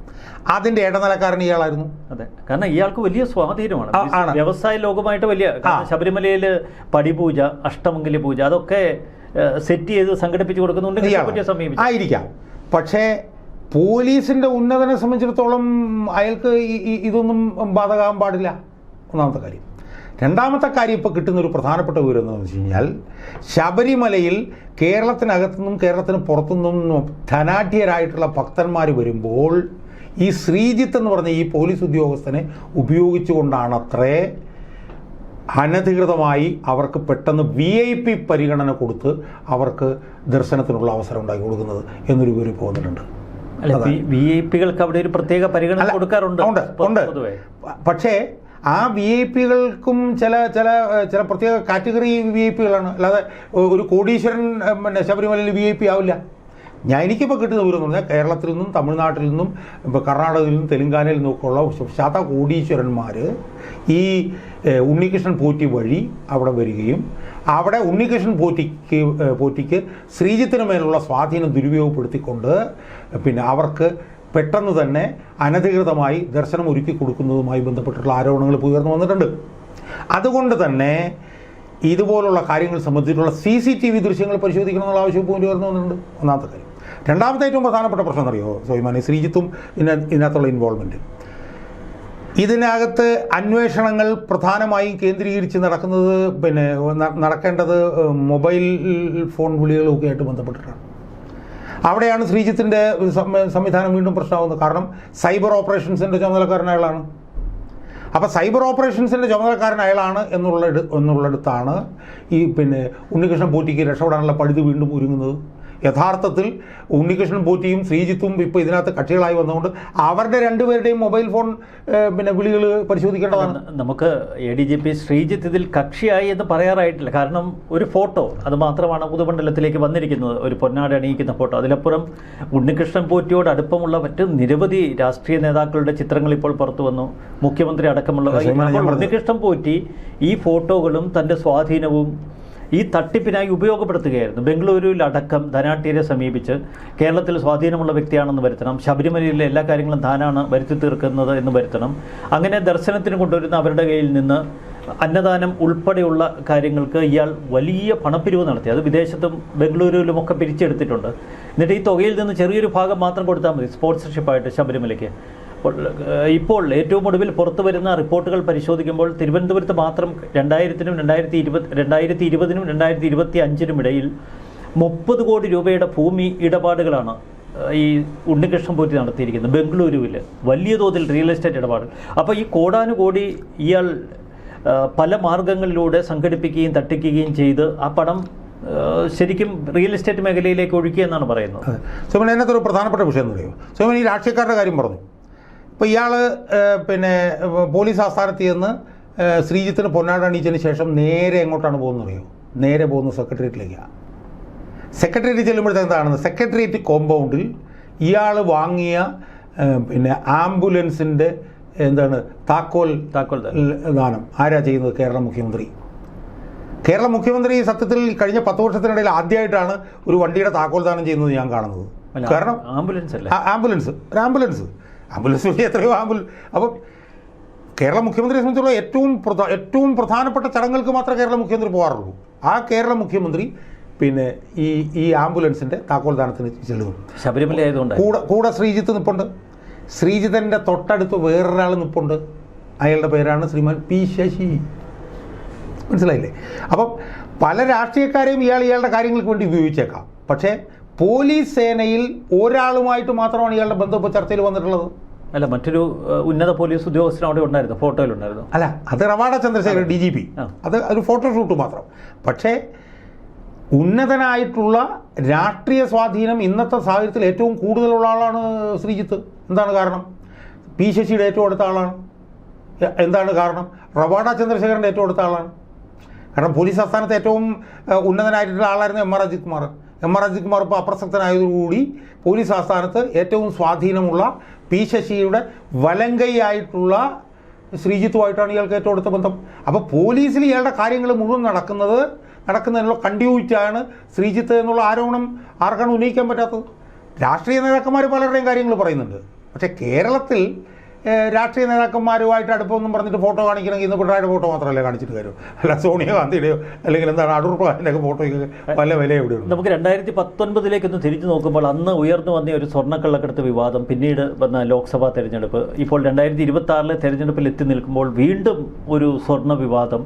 അതിന്റെ ഇടനിലക്കാരൻ ഇയാളായിരുന്നു. അതെ, കാരണം ഇയാൾക്ക് വലിയ സ്വാധീനമാണ് വ്യവസായ ലോകമായിട്ട്. വലിയ ശബരിമലയിൽ പടിപൂജ, അഷ്ടമംഗലി പൂജ അതൊക്കെ സെറ്റ് ചെയ്ത് സംഘടിപ്പിച്ചു കൊടുക്കുന്നുണ്ട് ആയിരിക്കാം. പക്ഷേ പോലീസിന്റെ ഉന്നതനെ സംബന്ധിച്ചിടത്തോളം അയാൾക്ക് ഇതൊന്നും ബാധകമാകാൻ പാടില്ല. ഒന്നാമത്തെ കാര്യം. രണ്ടാമത്തെ കാര്യം, ഇപ്പോൾ കിട്ടുന്നൊരു പ്രധാനപ്പെട്ട വിവരം എന്താണെന്ന് വെച്ച് കഴിഞ്ഞാൽ, ശബരിമലയിൽ കേരളത്തിനകത്തുനിന്നും കേരളത്തിന് പുറത്തുനിന്നും ധനാഢ്യരായിട്ടുള്ള ഭക്തന്മാർ വരുമ്പോൾ ഈ ശ്രീജിത്ത് എന്ന് പറഞ്ഞ ഈ പോലീസ് ഉദ്യോഗസ്ഥനെ ഉപയോഗിച്ചുകൊണ്ടാണത്രേ അനധികൃതമായി അവർക്ക് പെട്ടെന്ന് VIP പരിഗണന കൊടുത്ത് അവർക്ക് ദർശനത്തിനുള്ള അവസരം ഉണ്ടാക്കി കൊടുക്കുന്നത് എന്നൊരു വിവരം പോകുന്നുണ്ട്. VIPകൾക്ക് അവിടെ ഒരു പ്രത്യേക പരിഗണന കൊടുക്കാറുണ്ട്. പക്ഷേ ആ VIP-കൾക്കും ചില പ്രത്യേക കാറ്റഗറി VIP-കളാണ്. അല്ലാതെ ഒരു കോടീശ്വരൻ ശബരിമലയിൽ VIP ആവില്ല. എനിക്കിപ്പോൾ കിട്ടുന്ന വിവരം എന്ന് പറഞ്ഞാൽ കേരളത്തിൽ നിന്നും തമിഴ്നാട്ടിൽ നിന്നും ഇപ്പോൾ കർണാടകയിൽ നിന്നും തെലുങ്കാനയിൽ നിന്നൊക്കെയുള്ള കോടീശ്വരന്മാർ ഈ ഉണ്ണികൃഷ്ണൻ പോറ്റി വഴി അവിടെ വരികയും അവിടെ ഉണ്ണികൃഷ്ണൻ പോറ്റിക്ക് ശ്രീജിത്തിന് മേലുള്ള സ്വാധീനം ദുരുപയോഗപ്പെടുത്തിക്കൊണ്ട് അവർക്ക് പെട്ടെന്ന് തന്നെ അനധികൃതമായി ദർശനം ഒരുക്കി കൊടുക്കുന്നതുമായി ബന്ധപ്പെട്ടിട്ടുള്ള ആരോപണങ്ങൾ ഉയർന്നു വന്നിട്ടുണ്ട്. അതുകൊണ്ട് തന്നെ ഇതുപോലുള്ള കാര്യങ്ങൾ സംബന്ധിച്ചിട്ടുള്ള CCTV ദൃശ്യങ്ങൾ പരിശോധിക്കണമെന്നുള്ള ആവശ്യം പോലും ഉയർന്നു വന്നിട്ടുണ്ട്. ഒന്നാമത്തെ കാര്യം. രണ്ടാമത്തെ ഏറ്റവും പ്രധാനപ്പെട്ട പ്രശ്നം എന്നറിയോ സോയിമാനെ? ശ്രീജിത്തും ഇതിനകത്തുള്ള ഇൻവോൾവ്മെൻറ്റ്. ഇതിനകത്ത് അന്വേഷണങ്ങൾ പ്രധാനമായും കേന്ദ്രീകരിച്ച് നടക്കേണ്ടത് മൊബൈൽ ഫോൺ വിളികളൊക്കെ ആയിട്ട് ബന്ധപ്പെട്ടിട്ടാണ്. അവിടെയാണ് ശ്രീജിത്തിൻ്റെ സംവിധാനം വീണ്ടും പ്രശ്നമാകുന്നത്. കാരണം സൈബർ ഓപ്പറേഷൻസിൻ്റെ ചുമതലക്കാരൻ അയാളാണ്. അപ്പോൾ സൈബർ ഓപ്പറേഷൻസിൻ്റെ ചുമതലക്കാരൻ അയാളാണ് എന്നുള്ളിടത്താണ് ഈ ഉണ്ണികൃഷ്ണൻ പോറ്റിക്ക് രക്ഷപ്പെടാനുള്ള പഴുത് വീണ്ടും ഒരുങ്ങുന്നത്. യഥാർത്ഥത്തിൽ ഉണ്ണികൃഷ്ണൻ പോറ്റിയും ശ്രീജിത്തും ഇപ്പോൾ ഇതിനകത്ത് കക്ഷികളായി വന്നതുകൊണ്ട് അവരുടെ രണ്ടുപേരുടെയും മൊബൈൽ ഫോൺ വിളികൾ പരിശോധിക്കേണ്ടതാണ്. നമുക്ക് ADGP ശ്രീജിത്ത് ഇതിൽ കക്ഷിയായി എന്ന് പറയാറായിട്ടില്ല. കാരണം ഒരു ഫോട്ടോ അത് മാത്രമാണ് പൊതുമണ്ഡലത്തിലേക്ക് വന്നിരിക്കുന്നത്, ഒരു പൊന്നാട അണിയിക്കുന്ന ഫോട്ടോ. അതിലപ്പുറം ഉണ്ണികൃഷ്ണൻ പോറ്റിയോട് അടുപ്പമുള്ള മറ്റ് നിരവധി രാഷ്ട്രീയ നേതാക്കളുടെ ചിത്രങ്ങൾ ഇപ്പോൾ പുറത്തു വന്നു, മുഖ്യമന്ത്രി അടക്കമുള്ള. ഉണ്ണികൃഷ്ണൻ പോറ്റി ഈ ഫോട്ടോകളും തൻ്റെ സ്വാധീനവും ഈ തട്ടിപ്പിനായി ഉപയോഗപ്പെടുത്തുകയായിരുന്നു. ബംഗളൂരുവിലടക്കം ധനാഢ്യരെ സമീപിച്ച് കേരളത്തിൽ സ്വാധീനമുള്ള വ്യക്തിയാണെന്ന് വരുത്തണം, ശബരിമലയിലെ എല്ലാ കാര്യങ്ങളും താനാണ് വരുത്തി തീർക്കുന്നത് എന്ന് വരുത്തണം. അങ്ങനെ ദർശനത്തിന് കൊണ്ടുവരുന്ന അവരുടെ കയ്യിൽ നിന്ന് അന്നദാനം ഉൾപ്പെടെയുള്ള കാര്യങ്ങൾക്ക് ഇയാൾ വലിയ പണപ്പിരിവ് നടത്തി. അത് വിദേശത്തും ബംഗളൂരുവിലുമൊക്കെ പിരിച്ചെടുത്തിട്ടുണ്ട്. എന്നിട്ട് ഈ തുകയിൽ നിന്ന് ചെറിയൊരു ഭാഗം മാത്രം കൊടുത്താൽ മതി സ്പോൺസർഷിപ്പായിട്ട് ശബരിമലയ്ക്ക്. ഇപ്പോൾ ഏറ്റവും ഒടുവിൽ പുറത്തു വരുന്ന റിപ്പോർട്ടുകൾ പരിശോധിക്കുമ്പോൾ തിരുവനന്തപുരത്ത് മാത്രം 2000-നും 2020-നും 2025-നും ഇടയിൽ 30 കോടി രൂപയുടെ ഭൂമി ഇടപാടുകളാണ് ഈ ഉണ്ണികൃഷ്ണൻ പോറ്റി നടത്തിയിരിക്കുന്നത് ബംഗളൂരുവിൽ. വലിയ തോതിൽ റിയൽ എസ്റ്റേറ്റ് ഇടപാടുകൾ. അപ്പോൾ ഈ കോടാനുകോടി ഇയാൾ പല മാർഗങ്ങളിലൂടെ സംഘടിപ്പിക്കുകയും തട്ടിക്കുകയും ചെയ്ത് ആ പണം ശരിക്കും റിയൽ എസ്റ്റേറ്റ് മേഖലയിലേക്ക് ഒഴുക്കിയെന്നാണ് പറയുന്നത്. സോമൻ, അതിനകത്തൊരു പ്രധാനപ്പെട്ട വിഷയം എന്ന് പറയുമോ? സോമൻ, ഈ രാഷ്ട്രീയക്കാരുടെ കാര്യം പറഞ്ഞു. ഇപ്പോൾ ഇയാൾ പോലീസ് ആസ്ഥാനത്ത് ചെന്ന് ശ്രീജിത്തിന് പൊന്നാട അണിയിച്ചതിന് ശേഷം നേരെ എങ്ങോട്ടാണ് പോകുന്നത് അറിയോ? നേരെ പോകുന്നത് സെക്രട്ടേറിയറ്റിലേക്കാണ്. സെക്രട്ടേറിയറ്റ് ചെല്ലുമ്പോഴത്തേക്ക് എന്താണെന്ന്, സെക്രട്ടേറിയറ്റ് കോമ്പൗണ്ടിൽ ഇയാൾ വാങ്ങിയ ആംബുലൻസിൻ്റെ താക്കോൽ ദാനം ആരാ ചെയ്യുന്നത്? കേരള മുഖ്യമന്ത്രി സത്യത്തിൽ കഴിഞ്ഞ 10 വർഷത്തിനിടയിൽ ആദ്യമായിട്ടാണ് ഒരു വണ്ടിയുടെ താക്കോൽ ദാനം ചെയ്യുന്നത് ഞാൻ കാണുന്നത്. കാരണം ആംബുലൻസ് വഴി എത്രയോ അപ്പം കേരള മുഖ്യമന്ത്രിയെ സംബന്ധിച്ചുള്ള ഏറ്റവും പ്രധാനപ്പെട്ട ചടങ്ങുകൾക്ക് മാത്രമേ കേരള മുഖ്യമന്ത്രി പോകാറുള്ളൂ. ആ കേരള മുഖ്യമന്ത്രി ഈ ആംബുലൻസിൻ്റെ താക്കോൽ ദാനത്തിന് ചെല്ലുന്നു. ശബരിമല ആയതുകൊണ്ട് കൂടെ ശ്രീജിത്ത് നിൽപ്പുണ്ട്. ശ്രീജിത്തിൻ്റെ തൊട്ടടുത്ത് വേറൊരാൾ നിൽപ്പുണ്ട്. അയാളുടെ പേരാണ് ശ്രീമാൻ P. ശശി. മനസ്സിലായില്ലേ? അപ്പം പല രാഷ്ട്രീയക്കാരെയും ഇയാളുടെ കാര്യങ്ങൾക്ക് വേണ്ടി ഉപയോഗിച്ചേക്കാം. പക്ഷേ പോലീസ് സേനയിൽ ഒരാളുമായിട്ട് മാത്രമാണ് ഇയാളുടെ ബന്ധം ഇപ്പോൾ ചർച്ചയിൽ വന്നിട്ടുള്ളത്. അല്ല, മറ്റൊരു ഉന്നത പോലീസ് ഉദ്യോഗസ്ഥൻ അവിടെ ഉണ്ടായിരുന്നു, ഫോട്ടോയിലുണ്ടായിരുന്നു. അല്ല, അത് റവാഡ ചന്ദ്രശേഖരൻ DGP, അത് ഒരു ഫോട്ടോഷൂട്ട് മാത്രം. പക്ഷേ ഉന്നതനായിട്ടുള്ള രാഷ്ട്രീയ സ്വാധീനം ഇന്നത്തെ സാഹചര്യത്തിൽ ഏറ്റവും കൂടുതലുള്ള ആളാണ് ശ്രീജിത്ത്. എന്താണ് കാരണം? പി ശശിയുടെ ഏറ്റവും അടുത്ത ആളാണ്. എന്താണ് കാരണം? റവാഡ ചന്ദ്രശേഖരൻ്റെ ഏറ്റവും അടുത്ത ആളാണ്. കാരണം പോലീസ് ആസ്ഥാനത്ത് ഏറ്റവും ഉന്നതനായിട്ടുള്ള ആളായിരുന്നു എം ആർ അജിത് കുമാർ. ഇപ്പോൾ അപ്രസക്തനായതോടുകൂടി പോലീസ് ആസ്ഥാനത്ത് ഏറ്റവും സ്വാധീനമുള്ള പി ശശിയുടെ വലങ്കൈയായിട്ടുള്ള ശ്രീജിത്തുമായിട്ടാണ് ഇയാൾക്ക് ഏറ്റവും അടുത്ത ബന്ധം. അപ്പോൾ പോലീസിൽ ഇയാളുടെ കാര്യങ്ങൾ മുഴുവൻ നടക്കുന്നതിനുള്ള കണ്ടിന്യൂറ്റിയാണ് ശ്രീജിത്ത് എന്നുള്ള ആരോപണം ആർക്കാണ് ഉന്നയിക്കാൻ പറ്റാത്തത്? രാഷ്ട്രീയ നേതാക്കന്മാർ പലരുടെയും കാര്യങ്ങൾ പറയുന്നുണ്ട്. പക്ഷേ കേരളത്തിൽ രാഷ്ട്രീയ നേതാക്കന്മാരുമായിട്ട് അടുപ്പമൊന്നും പറഞ്ഞിട്ട് ഫോട്ടോ കാണിക്കണമെങ്കിൽ ഇന്ന് പിണറായിയുടെ ഫോട്ടോ മാത്രമല്ലേ കാണിച്ചിട്ട് കാര്യം. അല്ല, സോണിയാഗാന്ധിയുടെയോ അല്ലെങ്കിൽ എന്താണ് അടൂർ പ്രകാശിൻ്റെയൊക്കെ ഫോട്ടോയ്ക്ക് പല വില എവിടെയുണ്ട്. നമുക്ക് 2019 തിരിച്ചു നോക്കുമ്പോൾ അന്ന് ഉയർന്നു വന്ന ഒരു സ്വർണ്ണക്കള്ളക്കടത്ത് വിവാദം, പിന്നീട് വന്ന ലോക്സഭാ തെരഞ്ഞെടുപ്പ്, ഇപ്പോൾ 2026 തെരഞ്ഞെടുപ്പിൽ എത്തി നിൽക്കുമ്പോൾ വീണ്ടും ഒരു സ്വർണ്ണ വിവാദം,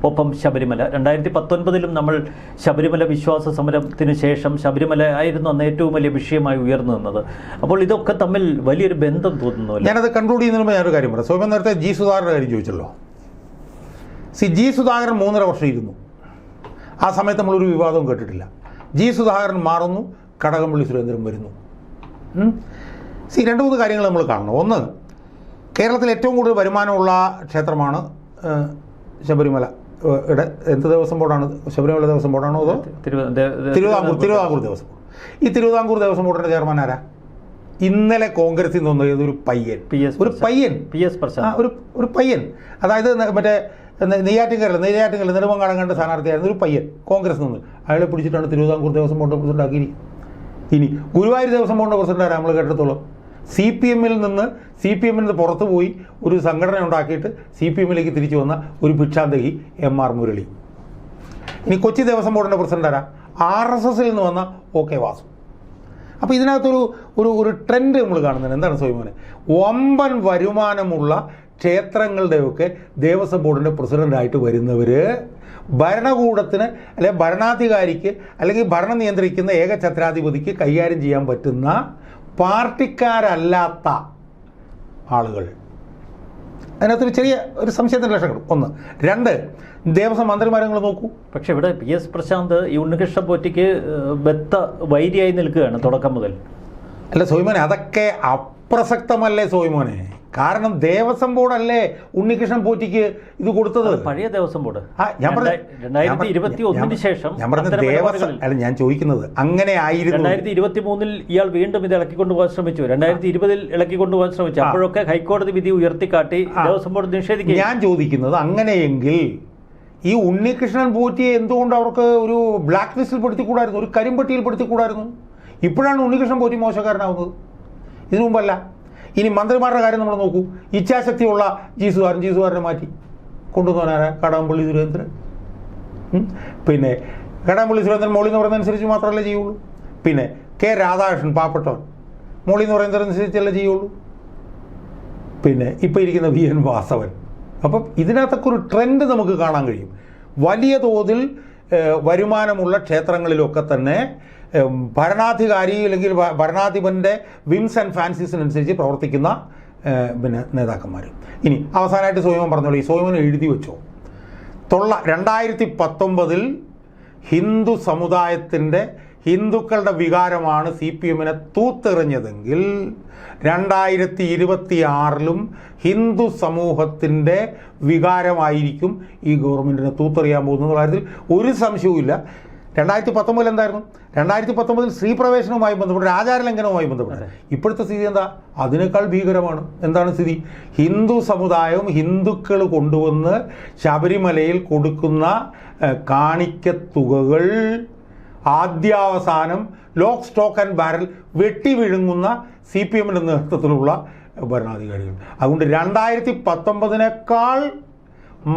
ഒപ്പം ശബരിമല. 2019 നമ്മൾ ശബരിമല വിശ്വാസ സമരത്തിന് ശേഷം ശബരിമല ആയിരുന്നു അന്ന് ഏറ്റവും വലിയ വിഷയമായി ഉയർന്നു നിന്നത്. അപ്പോൾ ഇതൊക്കെ തമ്മിൽ വലിയൊരു ബന്ധം തോന്നുന്നു. ഞാനത് കൺക്ലൂഡ് ചെയ്യുന്നതിന് ഞാനൊരു കാര്യം പറയാം. സ്വയം നേരത്തെ ജി സുധാകരൻ്റെ കാര്യം ചോദിച്ചല്ലോ. ജി സുധാകരൻ 3.5 വർഷം ഇരുന്നു. ആ സമയത്ത് നമ്മളൊരു വിവാദവും കേട്ടിട്ടില്ല. ജി സുധാകരൻ മാറുന്നു, കടകംപള്ളി സുരേന്ദ്രൻ വരുന്നു. 2-3 കാര്യങ്ങൾ നമ്മൾ കാണണം. ഒന്ന്, കേരളത്തിൽ ഏറ്റവും കൂടുതൽ വരുമാനമുള്ള ക്ഷേത്രമാണ് ശബരിമല. എന്ത് ദേവസ്വം ബോർഡാണ്? ശബരിമല ദേവസ്വം ബോർഡാണോ അതോ തിരുവിതാംകൂർ ദേവസ്വം ബോർഡ്? ഈ തിരുവിതാംകൂർ ദേവസ്വം ബോർഡിൻ്റെ ചെയർമാൻ ആരാ? ഇന്നലെ കോൺഗ്രസിൽ നിന്ന് ഏതൊരു പയ്യൻ, ഒരു പയ്യൻ, അതായത് മറ്റേ നെയ്യാറ്റിൻകര നെടുമങ്ങാടം കണ്ട സ്ഥാനാർത്ഥിയായിരുന്നു ഒരു പയ്യൻ, കോൺഗ്രസ് നിന്ന്. അയാളെ പിടിച്ചിട്ടാണ് തിരുവിതാംകൂർ ദേവസ്വം ബോർഡ് പ്രസിഡന്റ് ആക്കി. ഇനി ഗുരുവായൂർ ദേവസ്വം ബോർഡിൻ്റെ പ്രസിഡന്റ് ആരാ നമ്മൾ കേട്ടിടത്തോളം? CPM നിന്ന് പുറത്തു പോയി ഒരു സംഘടന ഉണ്ടാക്കിയിട്ട് CPM തിരിച്ചു വന്ന ഒരു ഭിക്ഷാന്തകി MR മുരളി. ഇനി കൊച്ചി ദേവസ്വം ബോർഡിൻ്റെ പ്രസിഡന്റ് ആരാ? RSS നിന്ന് വന്ന OK വാസു. അപ്പോൾ ഇതിനകത്തൊരു ഒരു ട്രെൻഡ് നമ്മൾ കാണുന്നുണ്ട്. എന്താണ് സ്വയമോനെ? വമ്പൻ വരുമാനമുള്ള ക്ഷേത്രങ്ങളുടെയൊക്കെ ദേവസ്വം ബോർഡിൻ്റെ പ്രസിഡൻ്റായിട്ട് വരുന്നവർ ഭരണകൂടത്തിന് അല്ലെങ്കിൽ ഭരണാധികാരിക്ക് അല്ലെങ്കിൽ ഭരണം നിയന്ത്രിക്കുന്ന ഏകഛത്രാധിപതിക്ക് കൈകാര്യം ചെയ്യാൻ പറ്റുന്ന പാർട്ടിക്കാരല്ലാത്ത ആളുകൾ. അതിനകത്തൊരു ചെറിയ ഒരു സംശയത്തിൻ്റെ ലക്ഷണം. 1. 2, ദേവസ്വം മന്ത്രിമാരങ്ങൾ നോക്കൂ. പക്ഷെ ഇവിടെ PS പ്രശാന്ത് ഈ ഉണ്ണികൃഷ്ണൻ പോറ്റിക്ക് ബത്ത വൈരിയായി നിൽക്കുകയാണ് തുടക്കം മുതൽ. അല്ല സോയ്മോനെ, അതൊക്കെ അപ്രസക്തമല്ലേ സോയ്മോനെ? കാരണം ദേവസ്വം ബോർഡല്ലേ ഉണ്ണികൃഷ്ണൻ പോറ്റിക്ക് ഇത് കൊടുത്തത്. പഴയ ദേവസ്വം ബോർഡ്. ഞാൻ പറഞ്ഞ 2021 ശേഷം ദേവസ്വം അല്ല, ഞാൻ ചോദിക്കുന്നത് അങ്ങനെ ആയിരുന്നു. 2023 ഇയാൾ വീണ്ടും ഇത് ഇളക്കിക്കൊണ്ടുപോകാൻ ശ്രമിച്ചു. 2020 ഇളക്കിക്കൊണ്ടുപോകാൻ ശ്രമിച്ചു. അപ്പോഴൊക്കെ ഹൈക്കോടതി വിധി ഉയർത്തിക്കാട്ടി ദേവസ്വം ബോർഡ് നിഷേധിക്കുക. ഞാൻ ചോദിക്കുന്നത്, അങ്ങനെയെങ്കിൽ ഈ ഉണ്ണികൃഷ്ണൻ പോറ്റിയെ എന്തുകൊണ്ട് അവർക്ക് ഒരു ബ്ലാക്ക് ലിസ്റ്റിൽ പെടുത്തിക്കൂടായിരുന്നു, ഒരു കരിമ്പട്ടിയിൽ പെടുത്തിക്കൂടായിരുന്നു? ഇപ്പോഴാണ് ഉണ്ണികൃഷ്ണൻ പോറ്റി മോശക്കാരനാവുന്നത്, ഇതിനു മുമ്പല്ല. ഇനി മന്ത്രിമാരുടെ കാര്യം നമ്മൾ നോക്കൂ. ഇച്ഛാശക്തിയുള്ള ജി സുധാകരനെ മാറ്റി കൊണ്ടുവന്നാരാ? കടകംപള്ളി സുരേന്ദ്രൻ. പിന്നെ കടകംപള്ളി സുരേന്ദ്രൻ മോളി എന്ന് പറയുന്നതനുസരിച്ച് മാത്രമല്ലേ ചെയ്യുള്ളൂ. പിന്നെ കെ രാധാകൃഷ്ണൻ പാവപ്പെട്ടവൻ, മോളി എന്ന് പറയുന്നതനുസരിച്ചല്ലേ ചെയ്യുള്ളൂ. പിന്നെ ഇപ്പോൾ ഇരിക്കുന്ന VN വാസവൻ. അപ്പം ഇതിനകത്തൊക്കെ ഒരു ട്രെൻഡ് നമുക്ക് കാണാൻ കഴിയും. വലിയ തോതിൽ വരുമാനമുള്ള ക്ഷേത്രങ്ങളിലൊക്കെ തന്നെ ഭരണാധികാരി അല്ലെങ്കിൽ ഭരണാധിപൻ്റെ വിംസ് ആൻഡ് ഫാൻസീസിനനുസരിച്ച് പ്രവർത്തിക്കുന്ന പിന്നെ നേതാക്കന്മാർ. ഇനി അവസാനമായിട്ട് സോയ്മൻ പറഞ്ഞോളൂ, ഈ സോയ്മൻ എഴുതി വെച്ചോ. 2019 ഹിന്ദു സമുദായത്തിൻ്റെ ഹിന്ദുക്കളുടെ വികാരമാണ് CPM-നെ തൂത്തെറിഞ്ഞതെങ്കിൽ 2026 ഹിന്ദു സമൂഹത്തിൻ്റെ വികാരമായിരിക്കും ഈ ഗവൺമെൻറ്റിനെ തൂത്തെറിയാൻ പോകുന്ന കാര്യത്തിൽ ഒരു സംശയവുമില്ല. 2019 എന്തായിരുന്നു? 2019 സ്ത്രീപ്രവേശനവുമായി ബന്ധപ്പെട്ട് ആചാരലംഘനവുമായി ബന്ധപ്പെട്ട്. ഇപ്പോഴത്തെ സ്ഥിതി എന്താ? അതിനേക്കാൾ ഭീകരമാണ്. എന്താണ് സ്ഥിതി? ഹിന്ദു സമുദായവും ഹിന്ദുക്കൾ കൊണ്ടുവന്ന് ശബരിമലയിൽ കൊടുക്കുന്ന കാണിക്കത്തുകകൾ ആദ്യാവസാനം ലോക്ക് സ്റ്റോക്ക് ആൻഡ് ബാരൽ വെട്ടി വിഴുങ്ങുന്ന CPM-ൻ്റെ നേതൃത്വത്തിലുള്ള ഭരണാധികാരികൾ. അതുകൊണ്ട് 2019-നേക്കാൾ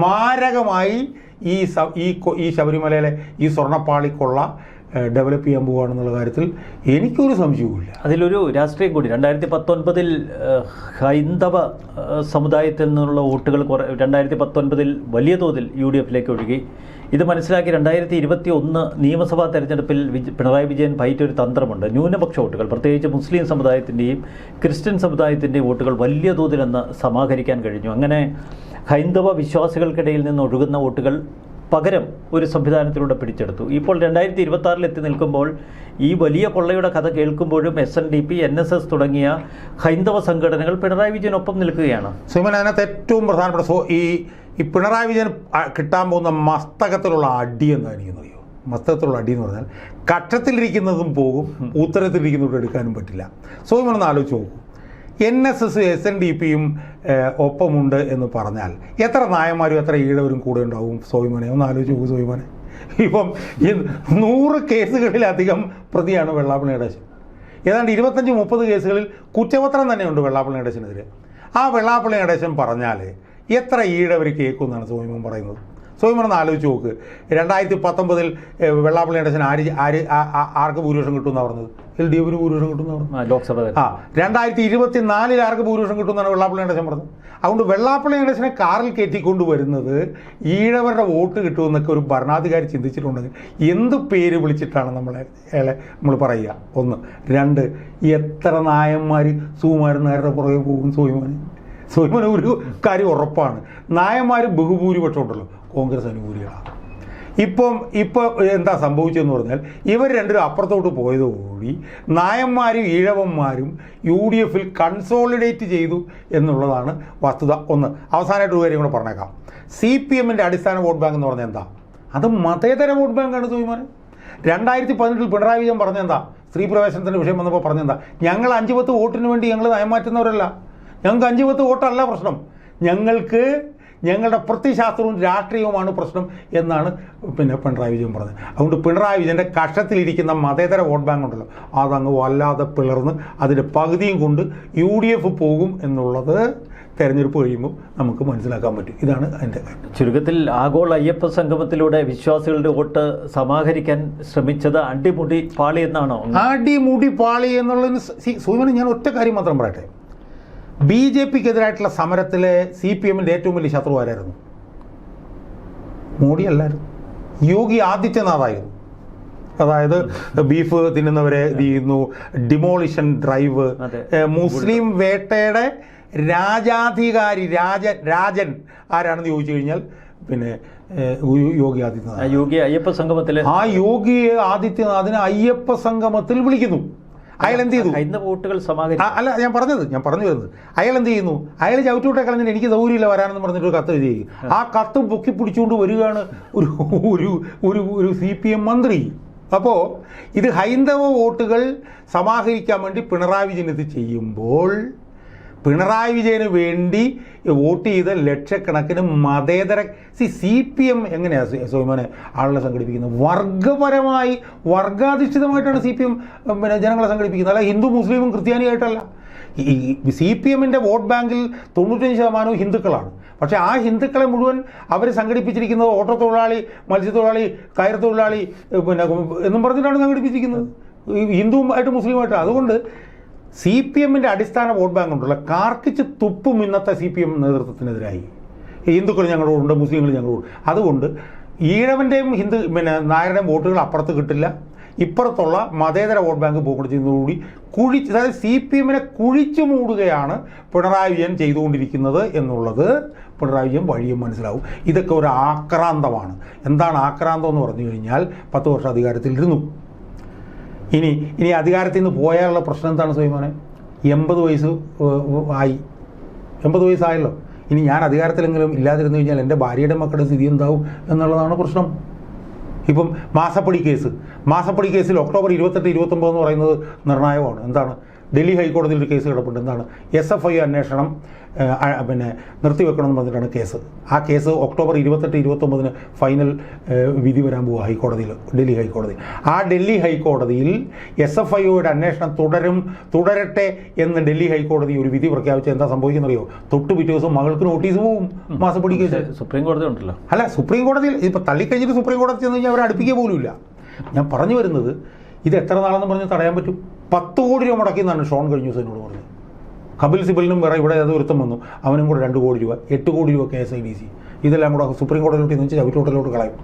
മാരകമായി ഈ ശബരിമലയിലെ ഈ സ്വർണ്ണപ്പാളിക്കൊള്ള ഡെവലപ്പ് ചെയ്യാൻ പോവുകയാണെന്നുള്ള കാര്യത്തിൽ എനിക്കൊരു സംശയവുമില്ല. അതിലൊരു രാഷ്ട്രീയം കൂടി. 2019 ഹൈന്ദവ സമുദായത്തിൽ നിന്നുള്ള വോട്ടുകൾ 2019 വലിയ തോതിൽ UDF-ലേക്ക് ഒഴുകി. ഇത് മനസ്സിലാക്കി 2021 നിയമസഭാ തെരഞ്ഞെടുപ്പിൽ പിണറായി വിജയൻ പയറ്റിയൊരു തന്ത്രമുണ്ട്. ന്യൂനപക്ഷ വോട്ടുകൾ, പ്രത്യേകിച്ച് മുസ്ലിം സമുദായത്തിൻ്റെയും ക്രിസ്ത്യൻ സമുദായത്തിൻ്റെയും വോട്ടുകൾ വലിയ തോതിലെന്ന് സമാഹരിക്കാൻ കഴിഞ്ഞു. അങ്ങനെ ഹൈന്ദവ വിശ്വാസികൾക്കിടയിൽ നിന്ന് ഒഴുകുന്ന വോട്ടുകൾ പകരം ഒരു സംവിധാനത്തിലൂടെ പിടിച്ചെടുത്തു. ഇപ്പോൾ 2026 എത്തി നിൽക്കുമ്പോൾ ഈ വലിയ കൊള്ളയുടെ കഥ കേൾക്കുമ്പോഴും SNDP, NSS തുടങ്ങിയ ഹൈന്ദവ സംഘടനകൾ പിണറായി വിജയനൊപ്പം നിൽക്കുകയാണ്. സുമൻ, അതിനകത്ത് ഏറ്റവും പ്രധാനപ്പെട്ട ഈ പിണറായി വിജയൻ കിട്ടാൻ പോകുന്ന മസ്തകത്തിലുള്ള അടി എന്തായിരിക്കും അറിയോ? മസ്തകത്തിലുള്ള അടി എന്ന് പറഞ്ഞാൽ കക്ഷത്തിലിരിക്കുന്നതും പോകും, ഉത്തരത്തിലിരിക്കുന്നതും എടുക്കാനും പറ്റില്ല. സോമനൊന്ന് ആലോചിച്ച് നോക്കൂ. NSS SNDPയും ഒപ്പമുണ്ട് എന്ന് പറഞ്ഞാൽ എത്ര നായന്മാരും എത്ര ഈഴവരും കൂടെ ഉണ്ടാവും? സോയിമോനെ ഒന്ന് ആലോചിച്ച് നോക്കൂ. സോയിമോനെ, ഇപ്പം 100 കേസുകളിലധികം പ്രതിയാണ് വെള്ളാപ്പള്ളി നടേശൻ. ഏതാണ്ട് 25-30 കേസുകളിൽ കുറ്റപത്രം തന്നെയുണ്ട് വെള്ളാപ്പള്ളി നടേശനെതിരെ. ആ വെള്ളാപ്പള്ളി നടേശൻ പറഞ്ഞാൽ എത്ര ഈഴവർ കേൾക്കുമെന്നാണ് സോയിമോൻ പറയുന്നത്? സോയിമോൻ ഒന്ന് ആലോചിച്ച് നോക്ക്. 2019 വെള്ളാപ്പള്ളി നടേശൻ ആർക്ക് ഭൂരിപക്ഷം കിട്ടുമെന്നാണ് പറഞ്ഞത്? LDFന് ഭൂരിപക്ഷം കിട്ടുമെന്ന് പറഞ്ഞു ലോക്സഭ. 2024 ആർക്ക് ഭൂരിപക്ഷം കിട്ടുമെന്നാണ് വെള്ളാപ്പള്ളി നടേശൻ പറഞ്ഞത്. അതുകൊണ്ട് വെള്ളാപ്പള്ളി നടേശനെ കാറിൽ കയറ്റിക്കൊണ്ട് വരുന്നത് ഈഴവരുടെ വോട്ട് കിട്ടുമെന്നൊക്കെ ഒരു ഭരണാധികാരി ചിന്തിച്ചിട്ടുണ്ടെങ്കിൽ എന്ത് പേര് വിളിച്ചിട്ടാണ് നമ്മൾ പറയുക? 1. 2, എത്ര നായന്മാർ സുകുമാരൻ നായരുടെ പുറകെ പോകും? സോയിമോന് ഒരു കാര്യം ഉറപ്പാണ്, നായന്മാർ ബഹുഭൂരിപക്ഷം ഉണ്ടല്ലോ, കോൺഗ്രസ് അനുകൂലികളാണ്. ഇപ്പം എന്താ സംഭവിച്ചതെന്ന് പറഞ്ഞാൽ ഇവർ രണ്ടും അപ്പുറത്തോട്ട് പോയതോടുകൂടി നായന്മാരും ഈഴവന്മാരും UDFൽ കൺസോളിഡേറ്റ് ചെയ്തു എന്നുള്ളതാണ് വസ്തുത. 1. അവസാനമായിട്ട് ഒരു കാര്യം കൂടെ പറഞ്ഞേക്കാം. CPMൻ്റെ അടിസ്ഥാന വോട്ട് ബാങ്ക് എന്ന് പറഞ്ഞാൽ എന്താ? അത് മതേതര വോട്ട് ബാങ്കാണ് സോയിമാൻ. 2018 പിണറായി വിജയൻ പറഞ്ഞെന്താ? സ്ത്രീ പ്രവേശനത്തിൻ്റെ വിഷയം വന്നപ്പോൾ പറഞ്ഞെന്താ? ഞങ്ങൾ 5-10 വോട്ടിന് വേണ്ടി ഞങ്ങൾ നയം മാറ്റുന്നവരല്ല, ഞങ്ങൾക്ക് 5-10 വോട്ടല്ല പ്രശ്നം, ഞങ്ങളുടെ പ്രത്യശാസ്ത്രവും രാഷ്ട്രീയവുമാണ് പ്രശ്നം എന്നാണ് പിണറായി വിജയൻ പറഞ്ഞത്. അതുകൊണ്ട് പിണറായി വിജയൻ്റെ കക്ഷത്തിലിരിക്കുന്ന മതേതര വോട്ട് ബാങ്ക് ഉണ്ടല്ലോ, അതങ്ങ് വല്ലാതെ പിളർന്ന് അതിൻ്റെ പകുതിയും കൊണ്ട് UDF പോകും എന്നുള്ളത് തെരഞ്ഞെടുപ്പ് കഴിയുമ്പോൾ നമുക്ക് മനസ്സിലാക്കാൻ പറ്റും. ഇതാണ് അതിൻ്റെ കാര്യം. ചുരുക്കത്തിൽ ആഗോള അയ്യപ്പ സംഗമത്തിലൂടെ വിശ്വാസികളുടെ വോട്ട് സമാഹരിക്കാൻ ശ്രമിച്ചത് അടിമുടി പാളി എന്നാണോ? അടിമുടി പാളി എന്നുള്ളതിന് സൂര്യന് ഞാൻ ഒറ്റ കാര്യം മാത്രം പറയട്ടെ. BJPക്കെതിരായിട്ടുള്ള സമരത്തിലെ CPMൻ്റെ ഏറ്റവും വലിയ ശത്രു ആരായിരുന്നു? മോഡി അല്ലായിരുന്നു, യോഗി ആദിത്യനാഥായിരുന്നു. അതായത് ബീഫ് തിന്നുന്നവരെ ഇത് ചെയ്യുന്നു, ഡിമോളിഷൻ ഡ്രൈവ്, മുസ്ലിം വേട്ടയുടെ രാജാധികാരി രാജൻ ആരാണെന്ന് ചോദിച്ചു കഴിഞ്ഞാൽ യോഗി ആദിത്യനാഥ്. യോഗി അയ്യപ്പ സംഗമത്തിൽ യോഗി ആദിത്യനാഥിനെ അയ്യപ്പ സംഗമത്തിൽ വിളിക്കുന്നു. അയാൾ എന്ത് ചെയ്തു? വോട്ടുകൾ അല്ല, ഞാൻ പറഞ്ഞു വരുന്നത്, അയാൾ എന്ത് ചെയ്യുന്നു? അയാൾ ചവിട്ടുവിട്ടെ കളഞ്ഞിട്ട് എനിക്ക് സൗകര്യമില്ല വരാനെന്ന് പറഞ്ഞിട്ട് ഒരു കത്ത് എഴുതി. ആ കത്ത് പൊക്കി പിടിച്ചുകൊണ്ട് വരികയാണ് ഒരു CPM മന്ത്രി. അപ്പോൾ ഇത് ഹൈന്ദവ വോട്ടുകൾ സമാഹരിക്കാൻ വേണ്ടി പിണറായി വിജയൻ ഇത് ചെയ്യുമ്പോൾ പിണറായി വിജയന് വേണ്ടി വോട്ട് ചെയ്ത ലക്ഷക്കണക്കിന് മതേതര CPM എങ്ങനെയാണ് സോയിമാനെ ആളുകളെ സംഘടിപ്പിക്കുന്നത്? വർഗപരമായി വർഗാധിഷ്ഠിതമായിട്ടാണ് CPM ജനങ്ങളെ സംഘടിപ്പിക്കുന്നത്, അല്ല ഹിന്ദു മുസ്ലിമും ക്രിസ്ത്യാനിയായിട്ടല്ല. ഈ CPMൻ്റെ വോട്ട് ബാങ്കിൽ 95% ഹിന്ദുക്കളാണ്. പക്ഷേ ആ ഹിന്ദുക്കളെ മുഴുവൻ അവർ സംഘടിപ്പിച്ചിരിക്കുന്നത് ഓട്ടോത്തൊഴിലാളി, മത്സ്യത്തൊഴിലാളി, കയർ എന്നും പറഞ്ഞിട്ടാണ് സംഘടിപ്പിച്ചിരിക്കുന്നത്, ഹിന്ദുവുമായിട്ട് മുസ്ലിമായിട്ട്. അതുകൊണ്ട് CPMൻ്റെ അടിസ്ഥാന വോട്ട് ബാങ്ക് ഉണ്ടല്ലോ, കാർക്കിച്ച് തുപ്പും ഇന്നത്തെ CPM നേതൃത്വത്തിനെതിരായി. ഹിന്ദുക്കൾ ഞങ്ങളോടുണ്ട്, മുസ്ലിങ്ങൾ ഞങ്ങളോട്. അതുകൊണ്ട് ഈഴവൻ്റെയും നായരുടെയും വോട്ടുകൾ അപ്പുറത്ത് കിട്ടില്ല, ഇപ്പുറത്തുള്ള മതേതര വോട്ട് ബാങ്ക് പോകണം ചെയ്യുന്നതോടുകൂടി അതായത് CPMനെ കുഴിച്ചു മൂടുകയാണ് പിണറായി വിജയൻ ചെയ്തുകൊണ്ടിരിക്കുന്നത് എന്നുള്ളത് പിണറായി വിജയൻ വഴിയും മനസ്സിലാവും. ഇതൊക്കെ ഒരു ആക്രാന്തമാണ്. എന്താണ് ആക്രാന്തം എന്ന് പറഞ്ഞു കഴിഞ്ഞാൽ 10 വർഷം അധികാരത്തിലിരുന്നു. ഇനി അധികാരത്തിൽ നിന്ന് പോയാലുള്ള പ്രശ്നം എന്താണ് സോയിമോനെ? 80 വയസ്സ് ആയി, 80 വയസ്സായല്ലോ. ഇനി ഞാൻ അധികാരത്തിലെങ്കിലും ഇല്ലാതിരുന്നു കഴിഞ്ഞാൽ എൻ്റെ ഭാര്യയുടെ മക്കളുടെ സ്ഥിതി എന്താവും എന്നുള്ളതാണ് പ്രശ്നം. ഇപ്പം മാസപ്പടി കേസിൽ ഒക്ടോബർ 28, 29 എന്ന് പറയുന്നത് നിർണായകമാണ്. എന്താണ്? ഡൽഹി ഹൈക്കോടതിയിൽ ഒരു കേസ് കിടപ്പുണ്ട്. എന്താണ്? SFI അന്വേഷണം നിർത്തിവെക്കണമെന്ന് പറഞ്ഞിട്ടാണ് കേസ്. ആ കേസ് ഒക്ടോബർ 28, 29 ഫൈനൽ വിധി വരാൻ പോകുക ഡൽഹി ഹൈക്കോടതി. ആ ഡൽഹി ഹൈക്കോടതിയിൽ SFIയുടെ അന്വേഷണം തുടരട്ടെ എന്ന് ഡൽഹി ഹൈക്കോടതി ഒരു വിധി പ്രഖ്യാപിച്ച് എന്താ സംഭവിക്കുന്നറിയോ? തൊട്ട് പിറ്റേ ദിവസം മകൾക്ക് നോട്ടീസ് പോവും. മാസപ്പടി കേസ് സുപ്രീം കോടതി ഉണ്ടല്ലോ. അല്ല, സുപ്രീം കോടതിയിൽ ഇപ്പോൾ തള്ളിക്കഴിഞ്ഞിട്ട് സുപ്രീം കോടതി ചെന്ന് കഴിഞ്ഞാൽ അവരെ അടുപ്പിക്കുക പോലുമില്ല. ഞാൻ പറഞ്ഞു വരുന്നത്, ഇത് എത്ര നാളെന്ന് പറഞ്ഞ് തടയാൻ പറ്റും? 10 കോടി രൂപ മുടക്കിയെന്നാണ് ഷോൺ കഴിഞ്ഞ ദിവസം എന്നോട് പറഞ്ഞത്. കപിൽ സിബലിനും വേറെ ഇവിടെ ഏതോ ഒരുത്തം വന്നു, അവനും കൂടെ 2 കോടി രൂപ, 8 കോടി രൂപ KSIDC. ഇതെല്ലാം കൂടെ സുപ്രീം കോടതിയിലോട്ട് ഇന്ന് ചവിട്ടോട്ടിലോട്ട് കളയും.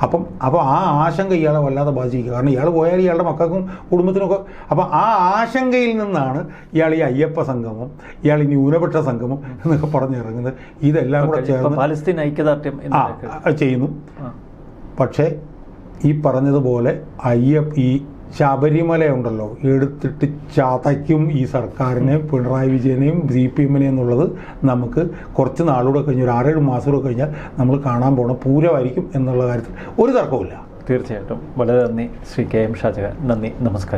അപ്പോൾ ആ ആശങ്ക ഇയാളെ വല്ലാതെ ബാധിക്കുക. കാരണം ഇയാൾ പോയാൽ ഇയാളുടെ മക്കൾക്കും കുടുംബത്തിനൊക്കെ. അപ്പോൾ ആ ആശങ്കയിൽ നിന്നാണ് ഇയാൾ ഈ അയ്യപ്പ സംഗമം, ഇയാൾ ഈ ന്യൂനപക്ഷ സംഗമം എന്നൊക്കെ പറഞ്ഞിറങ്ങുന്നത്. ഇതെല്ലാം കൂടെ ചേർന്ന് പാലസ്തീൻ ഐക്യദാർഢ്യം ചെയ്യുന്നു. പക്ഷേ ഈ പറഞ്ഞതുപോലെ ഈ ശബരിമല ഉണ്ടല്ലോ, എടുത്തിട്ട് ചതയ്ക്കും ഈ സർക്കാരിനെയും പിണറായി വിജയനെയും CPM എന്നുള്ളത് നമുക്ക് കുറച്ച് നാളുകൂടെ കഴിഞ്ഞ് ഒരു 6-7 മാസം കൂടെ കഴിഞ്ഞാൽ നമ്മൾ കാണാൻ പോണ പൂരമായിരിക്കും എന്നുള്ള കാര്യത്തിൽ ഒരു തർക്കവുമില്ല. തീർച്ചയായിട്ടും. വളരെ നന്ദി ശ്രീ KM ഷാജഹാൻ. നന്ദി, നമസ്കാരം.